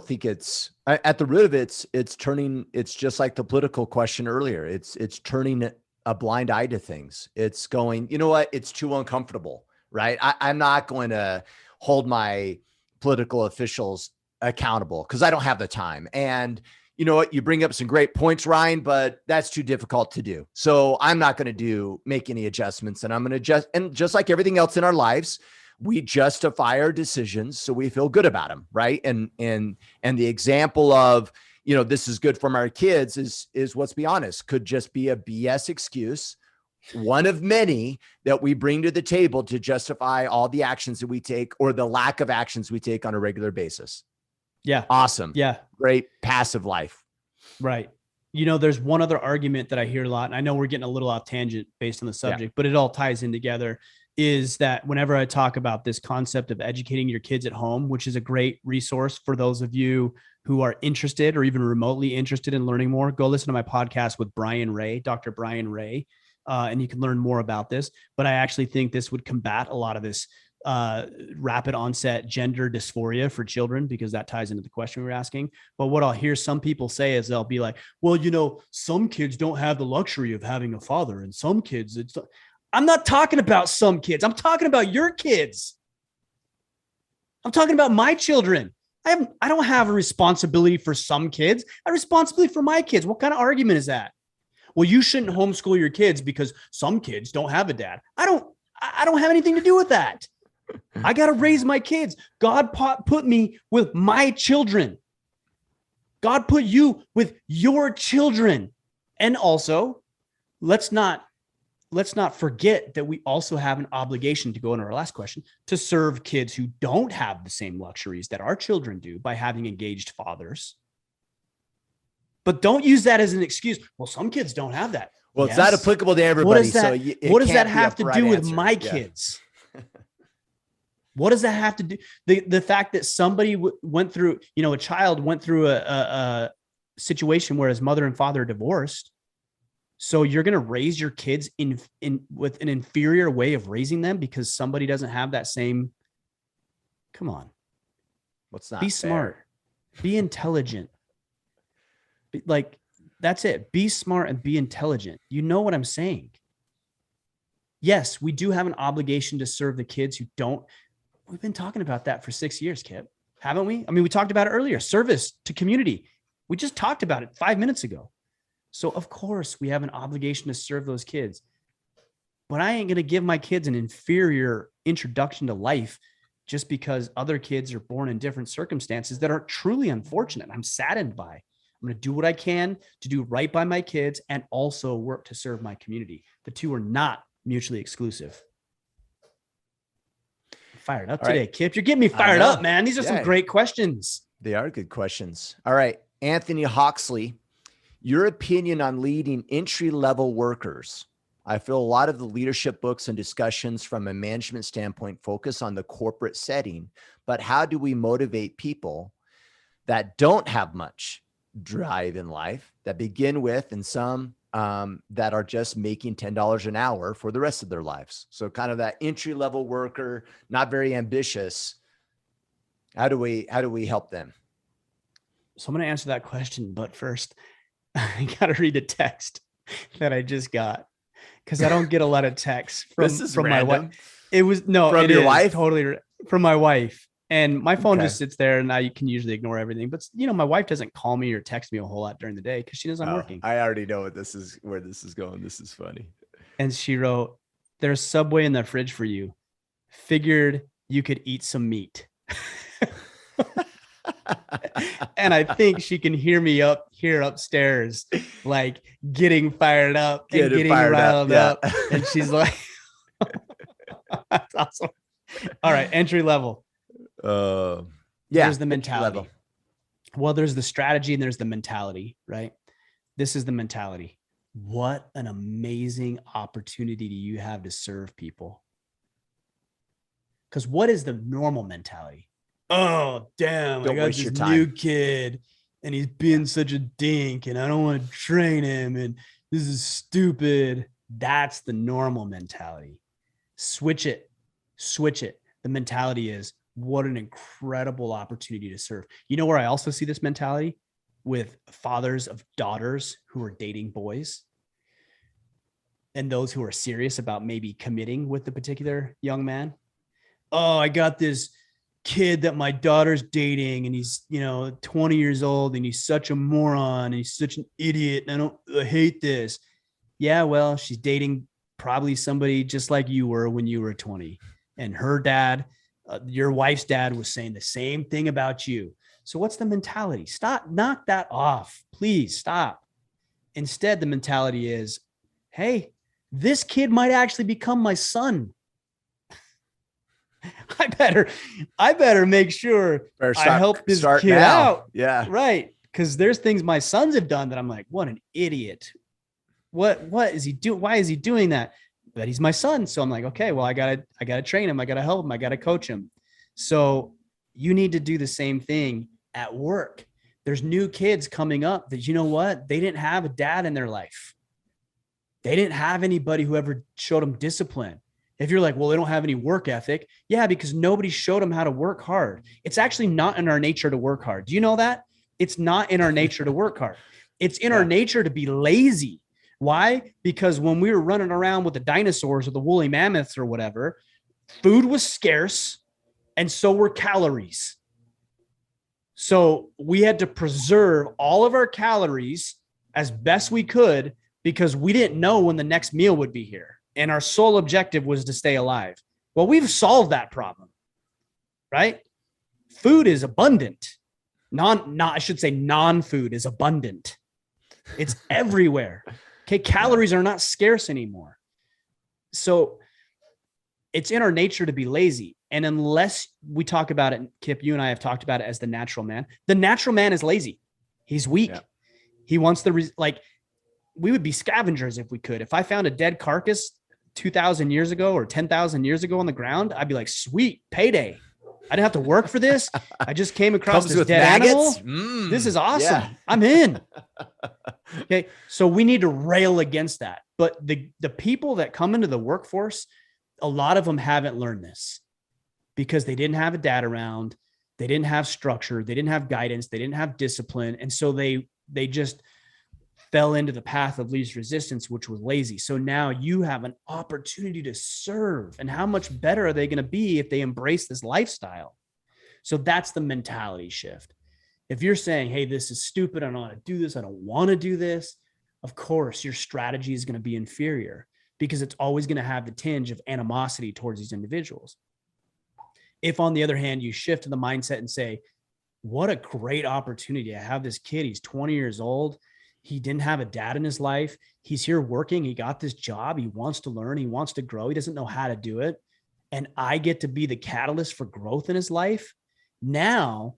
think it's at the root of it's just like the political question earlier. It's turning a blind eye to things. It's going, you know what? It's too uncomfortable, right? I'm not going to hold my political officials accountable because I don't have the time. And you know what? You bring up some great points, Ryan, but that's too difficult to do. So I'm not going to make any adjustments, and I'm going to and just like everything else in our lives, we justify our decisions so we feel good about them, right? And the example of, this is good from our kids is let's be honest, could just be a BS excuse, one of many that we bring to the table to justify all the actions that we take or the lack of actions we take on a regular basis. Yeah. Awesome. Yeah. Great passive life. Right. There's one other argument that I hear a lot, and I know we're getting a little off tangent based on the subject, but it all ties in together, is that whenever I talk about this concept of educating your kids at home, which is a great resource for those of you who are interested or even remotely interested in learning more, go listen to my podcast with Brian Ray, Dr. Brian Ray, and you can learn more about this. But I actually think this would combat a lot of this rapid onset gender dysphoria for children, because that ties into the question we were asking. But what I'll hear some people say is they'll be like, well, some kids don't have the luxury of having a father, and some kids, I'm not talking about some kids. I'm talking about your kids. I'm talking about my children. I don't have a responsibility for some kids. I have responsibility for my kids. What kind of argument is that? Well, you shouldn't homeschool your kids because some kids don't have a dad. I don't have anything to do with that. I got to raise my kids. God put me with my children. God put you with your children. And also, let's not let's not forget that we also have an obligation, to go into our last question, to serve kids who don't have the same luxuries that our children do by having engaged fathers. But don't use that as an excuse. Well, some kids don't have that. Well, it's not applicable to everybody. What does that have to do with my kids? What does that have to do? The fact that somebody went through, a child went through a situation where his mother and father are divorced. So you're going to raise your kids in with an inferior way of raising them because somebody doesn't have that same. Come on. What's not be fair? Smart, be intelligent. Like, that's it. Be smart and be intelligent. You know what I'm saying? Yes, we do have an obligation to serve the kids who don't. We've been talking about that for 6 years, Kip, haven't we? I mean, we talked about it earlier. Service to community. We just talked about it 5 minutes ago. So of course we have an obligation to serve those kids, but I ain't going to give my kids an inferior introduction to life just because other kids are born in different circumstances that are truly unfortunate. I'm saddened by. I'm going to do what I can to do right by my kids and also work to serve my community. The two are not mutually exclusive. I'm fired up today, Kip. You're getting me fired up, man. These are some great questions. They are good questions. All right. Anthony Hawksley, your opinion on leading entry-level workers. I feel a lot of the leadership books and discussions from a management standpoint focus on the corporate setting, but how do we motivate people that don't have much drive in life, that begin with, and some that are just making $10 an hour for the rest of their lives? So kind of that entry-level worker, not very ambitious. How do we help them? So I'm going to answer that question, but first I got to read a text that I just got because I don't get a lot of texts from my wife. It was from your wife? Totally from my wife. And my phone just sits there and I can usually ignore everything. But my wife doesn't call me or text me a whole lot during the day because she knows I'm working. I already know where this is going. This is funny. And she wrote, "There's Subway in the fridge for you. Figured you could eat some meat." And I think she can hear me here upstairs, like getting fired up and getting riled up. And she's like, "That's awesome." All right. Entry level. There's the mentality. Well, there's the strategy and there's the mentality, right? This is the mentality. What an amazing opportunity do you have to serve people? Because what is the normal mentality? Oh, damn, I got this new kid and he's being such a dink and I don't want to train him and this is stupid. That's the normal mentality. Switch it. The mentality is, what an incredible opportunity to serve. You know where I also see this mentality? With fathers of daughters who are dating boys and those who are serious about maybe committing with the particular young man. Oh, I got this kid that my daughter's dating and he's 20 years old and he's such a moron and he's such an idiot and I hate this. Yeah, well, she's dating probably somebody just like you were when you were 20, and her dad, your wife's dad, was saying the same thing about you. So what's the mentality? Knock that off, please stop. Instead, the mentality is, hey, this kid might actually become my son. I better make sure I help this kid out. Yeah. Right. Because there's things my sons have done that I'm like, what an idiot. What is he doing? Why is he doing that? But he's my son. So I'm like, okay, well, I gotta train him. I gotta help him. I gotta coach him. So you need to do the same thing at work. There's new kids coming up that, you know what? They didn't have a dad in their life. They didn't have anybody who ever showed them discipline. If you're like, well, they don't have any work ethic. Yeah, because nobody showed them how to work hard. It's actually not in our nature to work hard. Do you know that? It's not in our nature to work hard. It's in our nature to be lazy. Why? Because when we were running around with the dinosaurs or the woolly mammoths or whatever, food was scarce and so were calories. So we had to preserve all of our calories as best we could because we didn't know when the next meal would be here. And our sole objective was to stay alive. Well, we've solved that problem, right? Food is abundant. Non-food is abundant. It's everywhere. Okay. Calories are not scarce anymore. So it's in our nature to be lazy. And unless we talk about it, Kip, you and I have talked about it as the natural man is lazy. He's weak. Yeah. He wants we would be scavengers if we could. If I found a dead carcass 2,000 years ago or 10,000 years ago on the ground, I'd be like, sweet, payday. I didn't have to work for this. I just came across this dead maggots. Animal. This is awesome. Yeah. I'm in. Okay. So we need to rail against that. But the people that come into the workforce, a lot of them haven't learned this because they didn't have a dad around. They didn't have structure. They didn't have guidance. They didn't have discipline. And so they just fell into the path of least resistance, which was lazy. So now you have an opportunity to serve. And how much better are they going to be if they embrace this lifestyle? So that's the mentality shift. If you're saying, hey, this is stupid, I don't want to do this, I don't want to do this, of course, your strategy is going to be inferior because it's always going to have the tinge of animosity towards these individuals. If, on the other hand, you shift to the mindset and say, what a great opportunity. I have this kid. He's 20 years old. He didn't have a dad in his life. He's here working. He got this job. He wants to learn. He wants to grow. He doesn't know how to do it. And I get to be the catalyst for growth in his life. Now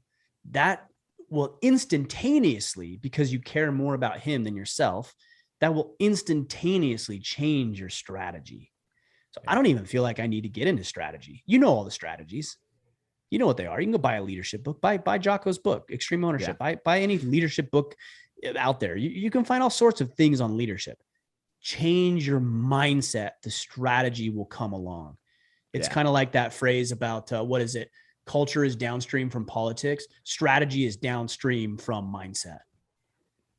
that will instantaneously, because you care more about him than yourself, that will instantaneously change your strategy. So I don't even feel like I need to get into strategy. You know all the strategies. You know what they are. You can go buy a leadership book, buy Jocko's book, Extreme Ownership, buy any leadership book out there. You can find all sorts of things on leadership. Change your mindset. The strategy will come along. It's kind of like that phrase about what is it? Culture is downstream from politics. Strategy is downstream from mindset.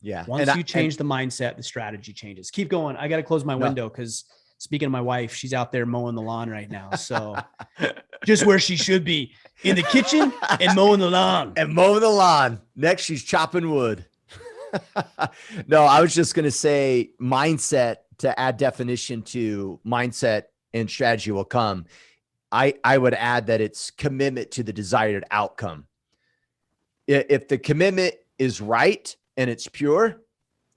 Yeah. Once you change the mindset, the strategy changes. Keep going. I got to close my window because speaking of my wife, she's out there mowing the lawn right now. So just where she should be, in the kitchen and mowing the lawn. Next, she's chopping wood. No, I was just going to say mindset, to add definition to mindset and strategy will come. I would add that it's commitment to the desired outcome. If the commitment is right and it's pure,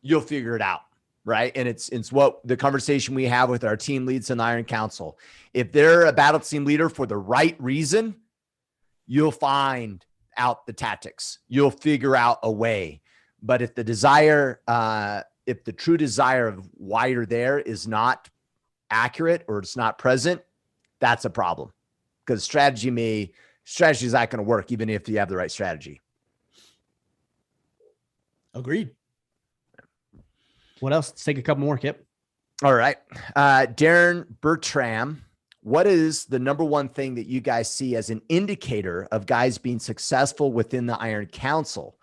you'll figure it out. Right. And it's what the conversation we have with our team leads in Iron Council. If they're a battle team leader for the right reason, you'll find out the tactics. You'll figure out a way. But if the true desire of why you're there is not accurate or it's not present, that's a problem, because strategy is not going to work even if you have the right strategy. Agreed. What else? Let's take a couple more, Kip. All right. Darren Bertram, what is the number one thing that you guys see as an indicator of guys being successful within the Iron Council?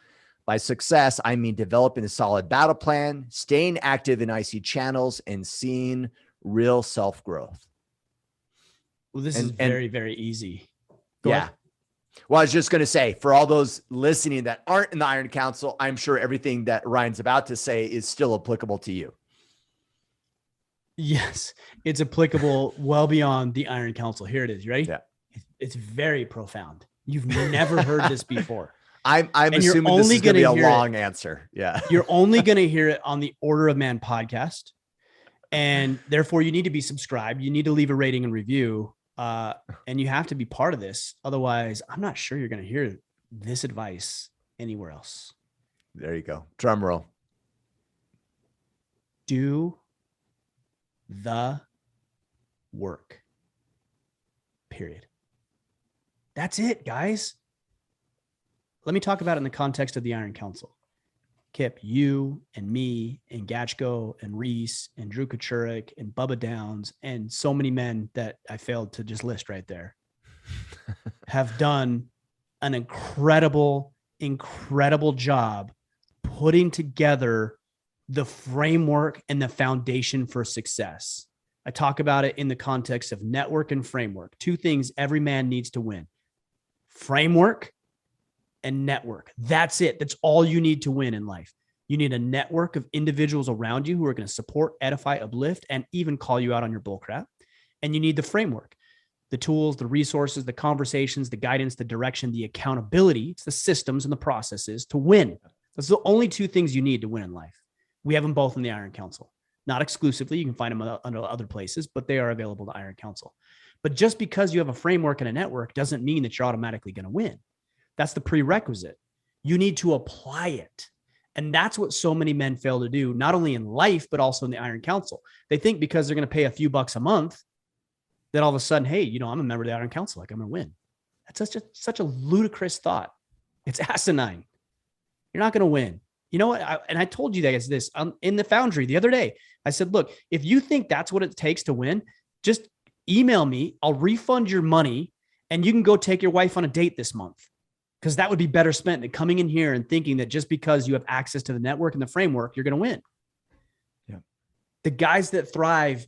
By success, I mean developing a solid battle plan, staying active in IC channels, and seeing real self-growth. Well, this is very, very easy. Go ahead. Well, I was just going to say, for all those listening that aren't in the Iron Council, I'm sure everything that Ryan's about to say is still applicable to you. Yes, it's applicable well beyond the Iron Council. Here it is. You ready? Yeah. It's very profound. You've never heard this before. I'm assuming this is going to be a long answer. Yeah. You're only going to hear it on the Order of Man podcast. And therefore you need to be subscribed. You need to leave a rating and review. And you have to be part of this. Otherwise, I'm not sure you're going to hear this advice anywhere else. There you go. Drum roll. Do the work. Period. That's it, guys. Let me talk about it in the context of the Iron Council. Kip, you and me and Gachko and Reese and Drew Kachurik and Bubba Downs and so many men that I failed to just list right there have done an incredible job putting together the framework and the foundation for success. I talk about it in the context of network and framework. Two things every man needs to win: framework and network. That's it. That's all you need to win in life. You need a network of individuals around you who are going to support, edify, uplift, and even call you out on your bullcrap. And you need the framework, the tools, the resources, the conversations, the guidance, the direction, the accountability. It's the systems and the processes to win. Those are the only two things you need to win in life. We have them both in the Iron Council. not exclusively. You can find them under other places, but they are available to Iron Council. But just because you have a framework and a network doesn't mean that you're automatically going to win. That's the prerequisite. You need to apply it. And that's what so many men fail to do, not only in life, but also in the Iron Council. They think because they're going to pay a few bucks a month, that all of a sudden, hey, I'm a member of the Iron Council, like I'm going to win. That's such a ludicrous thought. It's asinine. You're not going to win. You know what? I told you guys this in the Foundry the other day. I said, look, if you think that's what it takes to win, just email me. I'll refund your money and you can go take your wife on a date this month. Because that would be better spent than coming in here and thinking that just because you have access to the network and the framework, you're going to win. Yeah. The guys that thrive,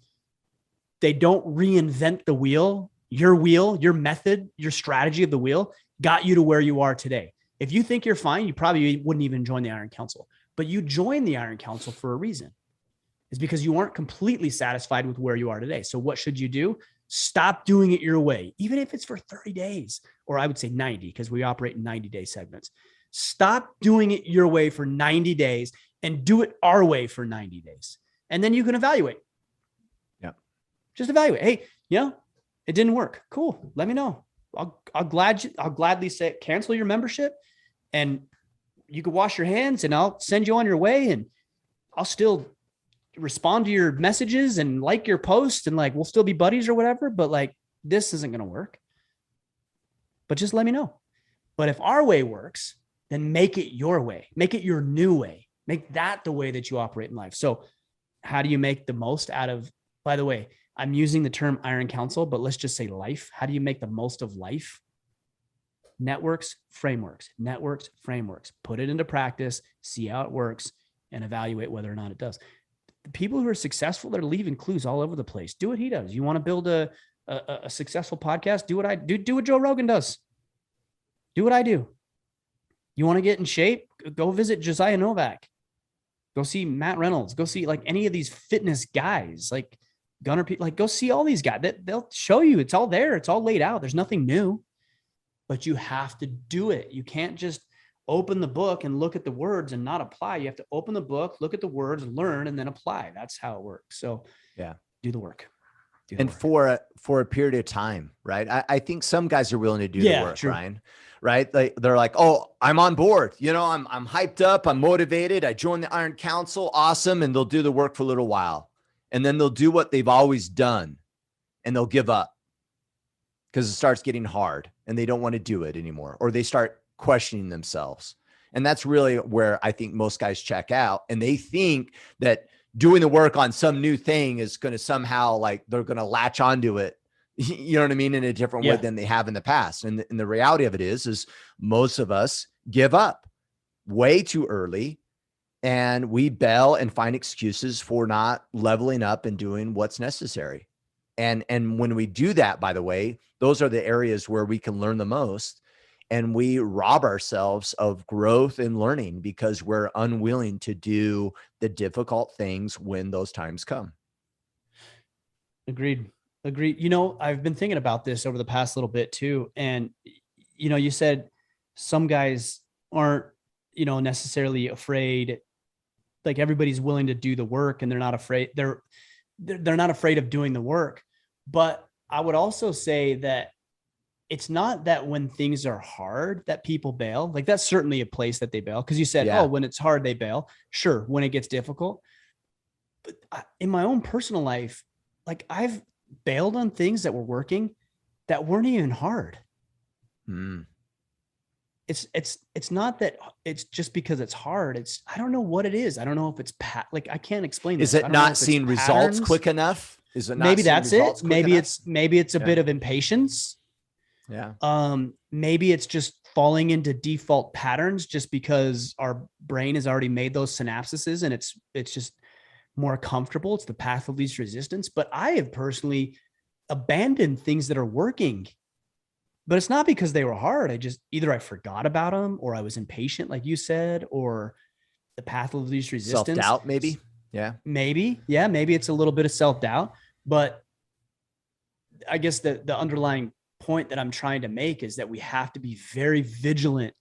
they don't reinvent the wheel. Your method, your strategy of the wheel got you to where you are today. If you think you're fine, you probably wouldn't even join the Iron Council. But you joined the Iron Council for a reason. It's because you weren't completely satisfied with where you are today. So what should you do? Stop doing it your way, even if it's for 30 days, or I would say 90, because we operate in 90-day segments. Stop doing it your way for 90 days and do it our way for 90 days. And then you can evaluate. Yeah. Just evaluate. Hey, it didn't work. Cool. Let me know. I'll gladly say cancel your membership and you can wash your hands and I'll send you on your way and I'll still respond to your messages and like your posts and we'll still be buddies or whatever, but this isn't going to work. But just let me know. But if our way works, then make it your way, make it your new way, make that the way that you operate in life. So how do you make the most out of, by the way, I'm using the term Iron Council, but let's just say life. How do you make the most of life? Networks, frameworks, put it into practice, see how it works and evaluate whether or not it does. The people who are successful, they're leaving clues all over the place. Do what he does. You want to build a successful podcast? Do what I do. Do what Joe Rogan does. Do what I do. You want to get in shape? Go visit Josiah Novak. Go see Matt Reynolds. Go see any of these fitness guys, Gunnar. Go see all these guys. They'll show you. It's all there. It's all laid out. There's nothing new, but you have to do it. You can't just open the book and look at the words and not apply. You have to open the book, look at the words, learn, and then apply. That's how it works. So yeah, do the work. For a period of time, right? I think some guys are willing to do the work, true. Ryan, right? They're like, oh, I'm on board. I'm hyped up. I'm motivated. I joined the Iron Council. Awesome. And they'll do the work for a little while. And then they'll do what they've always done and they'll give up because it starts getting hard and they don't want to do it anymore. Or they start questioning themselves. And that's really where I think most guys check out. And they think that doing the work on some new thing is going to somehow they're going to latch onto it, you know what I mean, in a different way than they have in the past. And the reality of it is most of us give up way too early and we bail and find excuses for not leveling up and doing what's necessary. And when we do that, by the way, those are the areas where we can learn the most. And we rob ourselves of growth and learning because we're unwilling to do the difficult things when those times come. Agreed. I've been thinking about this over the past little bit too. And, you said some guys aren't, necessarily afraid. Everybody's willing to do the work and they're not afraid. They're not afraid of doing the work. But I would also say that it's not that when things are hard that people bail. That's certainly a place that they bail. Cause you said, when it's hard, they bail. Sure. When it gets difficult. But in my own personal life, I've bailed on things that were working that weren't even hard. It's not that it's just because it's hard. I don't know what it is. I don't know if it's I can't explain. Is it not seeing results quick enough? Is it not? Maybe that's it. Maybe it's a bit of impatience. Yeah. Maybe it's just falling into default patterns just because our brain has already made those synapses and it's just more comfortable. It's the path of least resistance. But I have personally abandoned things that are working, but it's not because they were hard. Either I forgot about them or I was impatient, like you said, or the path of least resistance. Self-doubt, maybe. Yeah. Maybe. Yeah. Maybe it's a little bit of self-doubt, but I guess the underlying point that I'm trying to make is that we have to be very vigilant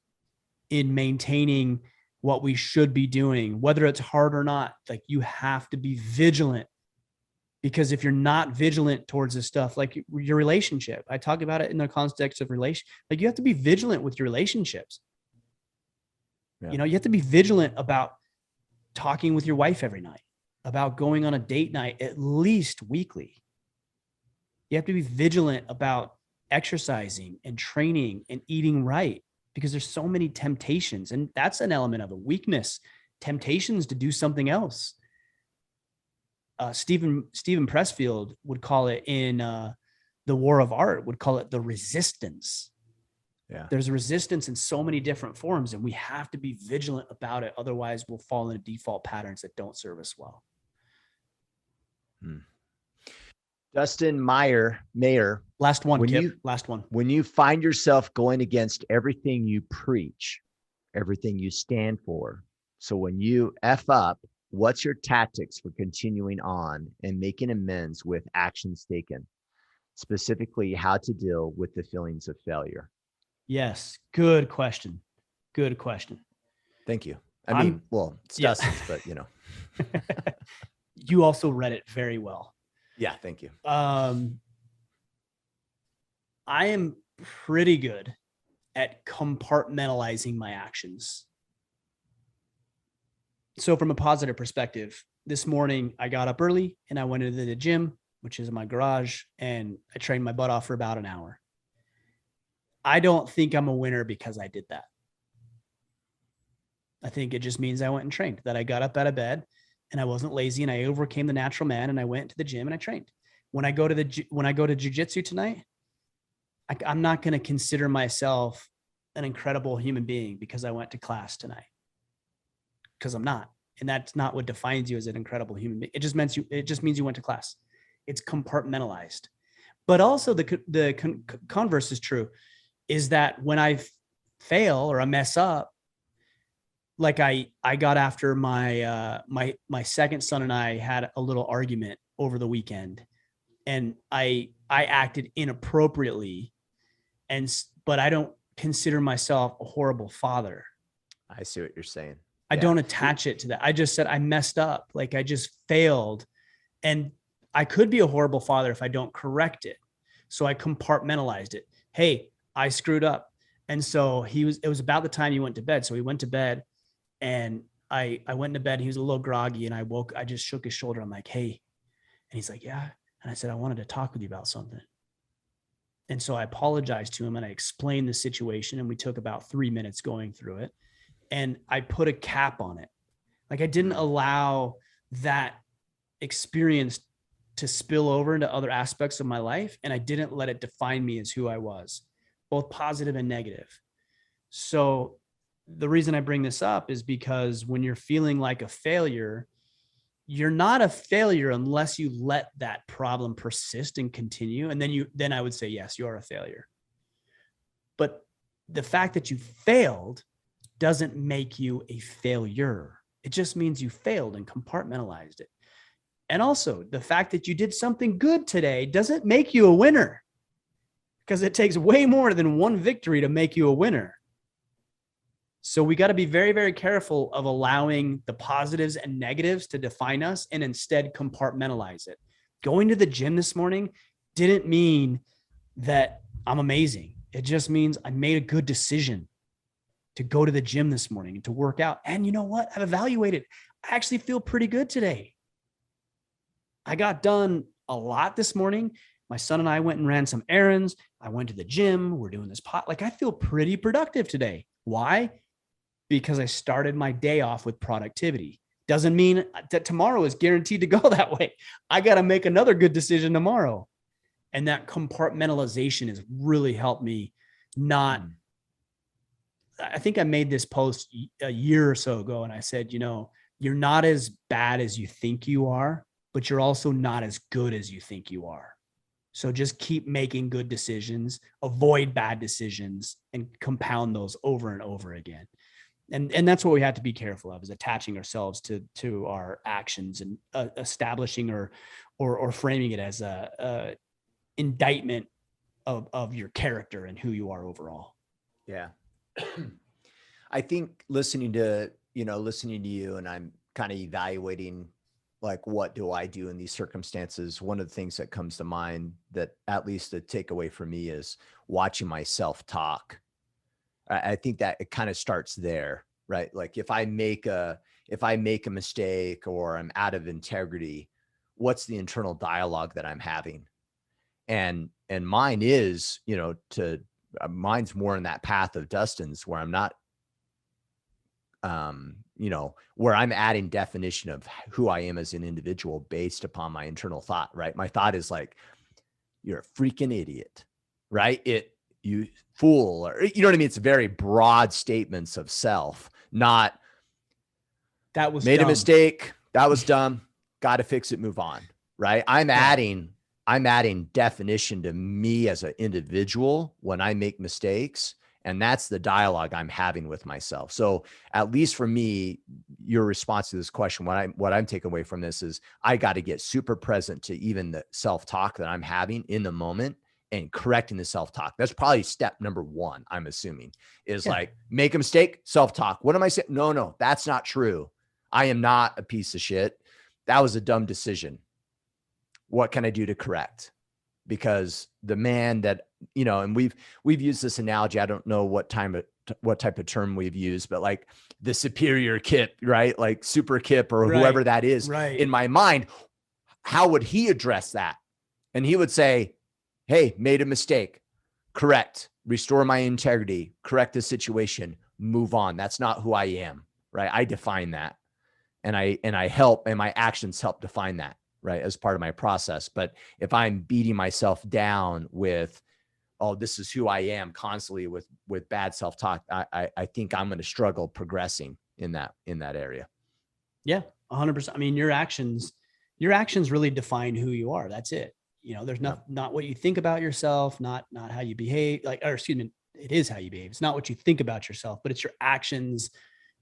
in maintaining what we should be doing, whether it's hard or not. Like, you have to be vigilant, because if you're not vigilant towards this stuff, like your relationship, I talk about it in the context of relation, like you have to be vigilant with your relationships. Yeah. You know, you have to be vigilant about talking with your wife every night, about going on a date night at least weekly. You have to be vigilant about exercising and training and eating right, because there's so many temptations, and that's an element of a weakness, temptations to do something else. Stephen Pressfield would call it in The War of Art, would call it the resistance. Yeah. There's a resistance in so many different forms, and we have to be vigilant about it. Otherwise, we'll fall into default patterns that don't serve us well. Dustin Mayer, last one, when Kip, last one. When you find yourself going against everything you preach, everything you stand for, so when you F up, what's your tactics for continuing on and making amends with actions taken? Specifically, how to deal with the feelings of failure. Yes. Good question. Good question. Thank you. I mean, it's Dustin's, but you know. You also read it very well. Yeah. Thank you. I am pretty good at compartmentalizing my actions. So from a positive perspective, this morning I got up early and I went into the gym, which is in my garage, and I trained my butt off for about an hour. I don't think I'm a winner because I did that. I think it just means I went and trained, that I got up out of bed and I wasn't lazy and I overcame the natural man and I went to the gym and I trained. When I go to jiu-jitsu tonight, I'm not going to consider myself an incredible human being because I went to class tonight, because I'm not. And that's not what defines you as an incredible human being. It just means you went to class. It's compartmentalized. But also the converse is true, is that when I fail or I mess up, like I got after my second son and I had a little argument over the weekend, and I acted inappropriately, but I don't consider myself a horrible father. I see what you're saying. I don't attach it to that. I just said I messed up. Like, I just failed, and I could be a horrible father if I don't correct it. So I compartmentalized it. Hey, I screwed up. And so it was about the time he went to bed. So he went to bed, and I went into bed. He was a little groggy, and I just shook his shoulder. I'm like, hey, and he's like, yeah. And I said, I wanted to talk with you about something. And so I apologized to him and I explained the situation, and we took about 3 minutes going through it. And I put a cap on it. Like, I didn't allow that experience to spill over into other aspects of my life. And I didn't let it define me as who I was, both positive and negative. So the reason I bring this up is because when you're feeling like a failure, you're not a failure unless you let that problem persist and continue. And then I would say, yes, you are a failure. But the fact that you failed doesn't make you a failure. It just means you failed and compartmentalized it. And also, the fact that you did something good today doesn't make you a winner, because it takes way more than one victory to make you a winner. So we got to be very, very careful of allowing the positives and negatives to define us, and instead compartmentalize it. Going to the gym this morning didn't mean that I'm amazing. It just means I made a good decision to go to the gym this morning and to work out. And you know what? I've evaluated. I actually feel pretty good today. I got done a lot this morning. My son and I went and ran some errands. I went to the gym. We're doing this like, I feel pretty productive today. Why? Because I started my day off with productivity. Doesn't mean that tomorrow is guaranteed to go that way. I got to make another good decision tomorrow. And that compartmentalization has really helped me not. I think I made this post a year or so ago, and I said, you're not as bad as you think you are, but you're also not as good as you think you are. So just keep making good decisions, avoid bad decisions, and compound those over and over again. And that's what we have to be careful of, is attaching ourselves to our actions and establishing or framing it as a indictment of your character and who you are overall. Yeah. I think listening to listening to you and I'm kind of evaluating, like, what do I do in these circumstances? One of the things that comes to mind, that at least a takeaway for me, is watching myself talk. I think that it kind of starts there, right? Like if I make a mistake or I'm out of integrity, what's the internal dialogue that I'm having? And mine is, mine's more in that path of Dustin's, where I'm not, where I'm adding definition of who I am as an individual based upon my internal thought, right? My thought is like, you're a freaking idiot, right? You fool, or, you know what I mean? It's very broad statements of self, not that was made dumb. A mistake. That was dumb. Got to fix it. Move on. Right. I'm adding definition to me as an individual when I make mistakes. And that's the dialogue I'm having with myself. So at least for me, your response to this question, what I'm taking away from this is I got to get super present to even the self-talk that I'm having in the moment and correcting the self-talk. That's probably step number one, I'm assuming, is like, make a mistake, self-talk. What am I saying? No, that's not true. I am not a piece of shit. That was a dumb decision. What can I do to correct? Because the man that, and we've used this analogy. I don't know what type of term we've used, but like the superior Kip, right? Like super Kip or whoever that is. Right. In my mind, how would he address that? And he would say, hey, made a mistake, correct, restore my integrity, correct the situation, move on. That's not who I am, right? I define that. And I help, and my actions help define that, right, as part of my process. But if I'm beating myself down with, oh, this is who I am constantly with bad self-talk, I think I'm going to struggle progressing in that area. Yeah, 100%. I mean, your actions really define who you are. That's it. There's not what you think about yourself, not how you behave, it is how you behave. It's not what you think about yourself, but it's your actions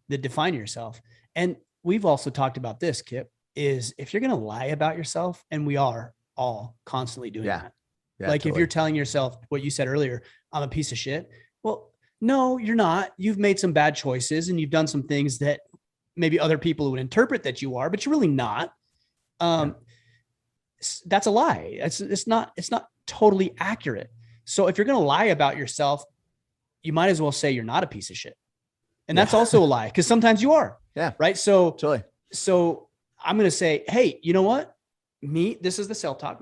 that define yourself. And we've also talked about this, Kip, is if you're going to lie about yourself, and we are all constantly doing that. Yeah, like totally. If you're telling yourself what you said earlier, I'm a piece of shit. Well, no, you're not. You've made some bad choices and you've done some things that maybe other people would interpret that you are, but you're really not. That's a lie. It's not totally accurate. So if you're going to lie about yourself, you might as well say you're not a piece of shit. And that's also a lie, because sometimes you are. Yeah. Right. So, totally. So I'm going to say, hey, you know what? This is the self-talk.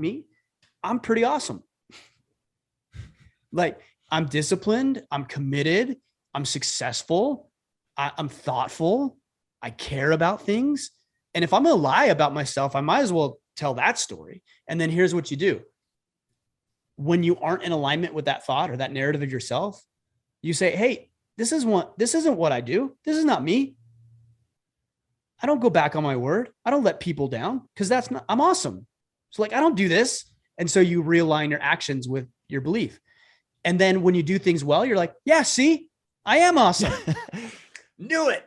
I'm pretty awesome. Like, I'm disciplined. I'm committed. I'm successful. I'm thoughtful. I care about things. And if I'm going to lie about myself, I might as well tell that story. And then here's what you do. When you aren't in alignment with that thought or that narrative of yourself, you say, hey, this isn't what I do. This is not me. I don't go back on my word. I don't let people down, because I'm awesome. So like, I don't do this. And so you realign your actions with your belief. And then when you do things well, you're like, yeah, see, I am awesome. Knew it.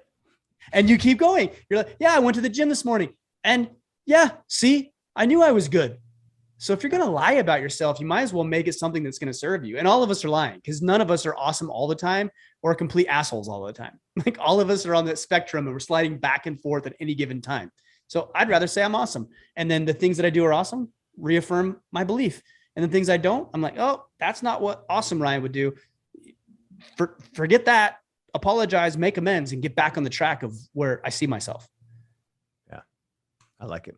And you keep going. You're like, yeah, I went to the gym this morning, and yeah, see, I knew I was good. So if you're going to lie about yourself, you might as well make it something that's going to serve you. And all of us are lying, because none of us are awesome all the time or complete assholes all the time. Like, all of us are on that spectrum and we're sliding back and forth at any given time. So I'd rather say I'm awesome. And then the things that I do are awesome, reaffirm my belief. And the things I don't, I'm like, oh, that's not what awesome Ryan would do. Forget that. Apologize, make amends, and get back on the track of where I see myself. Yeah. I like it.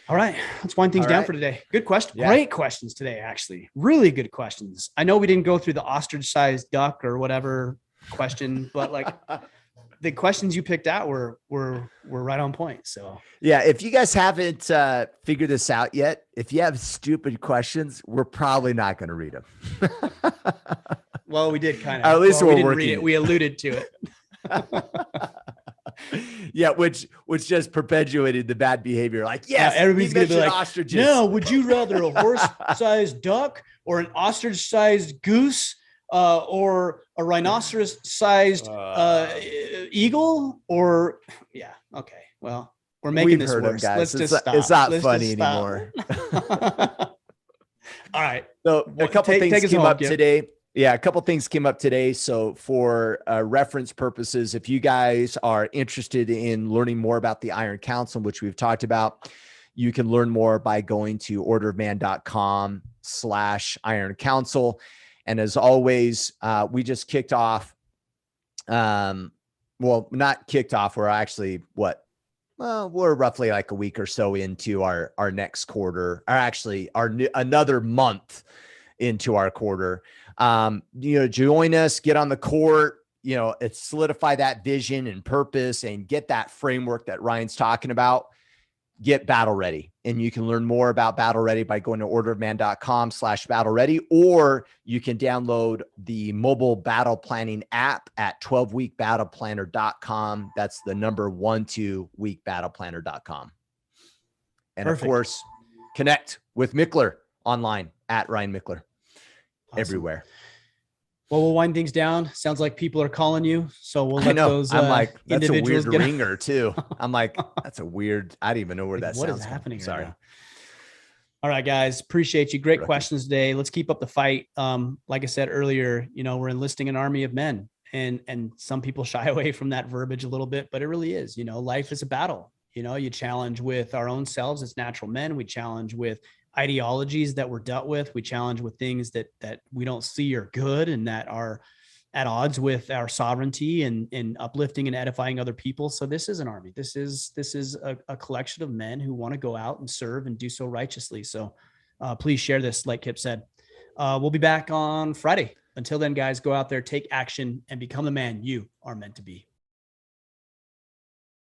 All right. Let's wind things down for today. Good question. Yeah. Great questions today, actually. Really good questions. I know we didn't go through the ostrich-sized duck or whatever question, but like the questions you picked out were right on point. So yeah, if you guys haven't figured this out yet, if you have stupid questions, we're probably not going to read them. Well, we did kind of. At least we didn't read it. We alluded to it. Yeah, which just perpetuated the bad behavior. Like, yes, everybody's gonna be like, ostriches. No, would you rather a horse-sized duck or an ostrich-sized goose or a rhinoceros-sized eagle? Or yeah, okay. Well, we're making this worse. Let's just stop. It's not funny anymore. All right. So a couple things came up today. Yeah, a couple things came up today. So for reference purposes, if you guys are interested in learning more about the Iron Council, which we've talked about, you can learn more by going to orderofman.com/Iron Council. And as always, we just kicked off, well, not kicked off. We're actually we're roughly like a week or so into our next quarter, or actually another month into our quarter. Join us, get on the court, it's solidify that vision and purpose and get that framework that Ryan's talking about. Get battle ready. And you can learn more about battle ready by going to orderofman.com/battle ready, or you can download the mobile battle planning app at 12weekbattleplanner.com. That's the number 12weekbattleplanner.com. And Perfect. Of course, connect with Mickler online at Ryan Mickler. Awesome. Everywhere. Well, we'll wind things down. Sounds like people are calling you, so we'll let those. I'm like, that's a individuals weird ringer too. I'm like, that's a weird. I didn't even know where that what sounds is happening. from. Sorry. Right now? All right, guys, appreciate you. Great questions today. Let's keep up the fight. Like I said earlier, we're enlisting an army of men, and some people shy away from that verbiage a little bit, but it really is. Life is a battle. You challenge with our own selves as natural men. We challenge with ideologies that we're dealt with. We challenge with things that we don't see are good and that are at odds with our sovereignty and uplifting and edifying other people. So this is an army. This is a collection of men who want to go out and serve and do so righteously. So please share this, like Kip said. We'll be back on Friday. Until then, guys, go out there, take action, and become the man you are meant to be.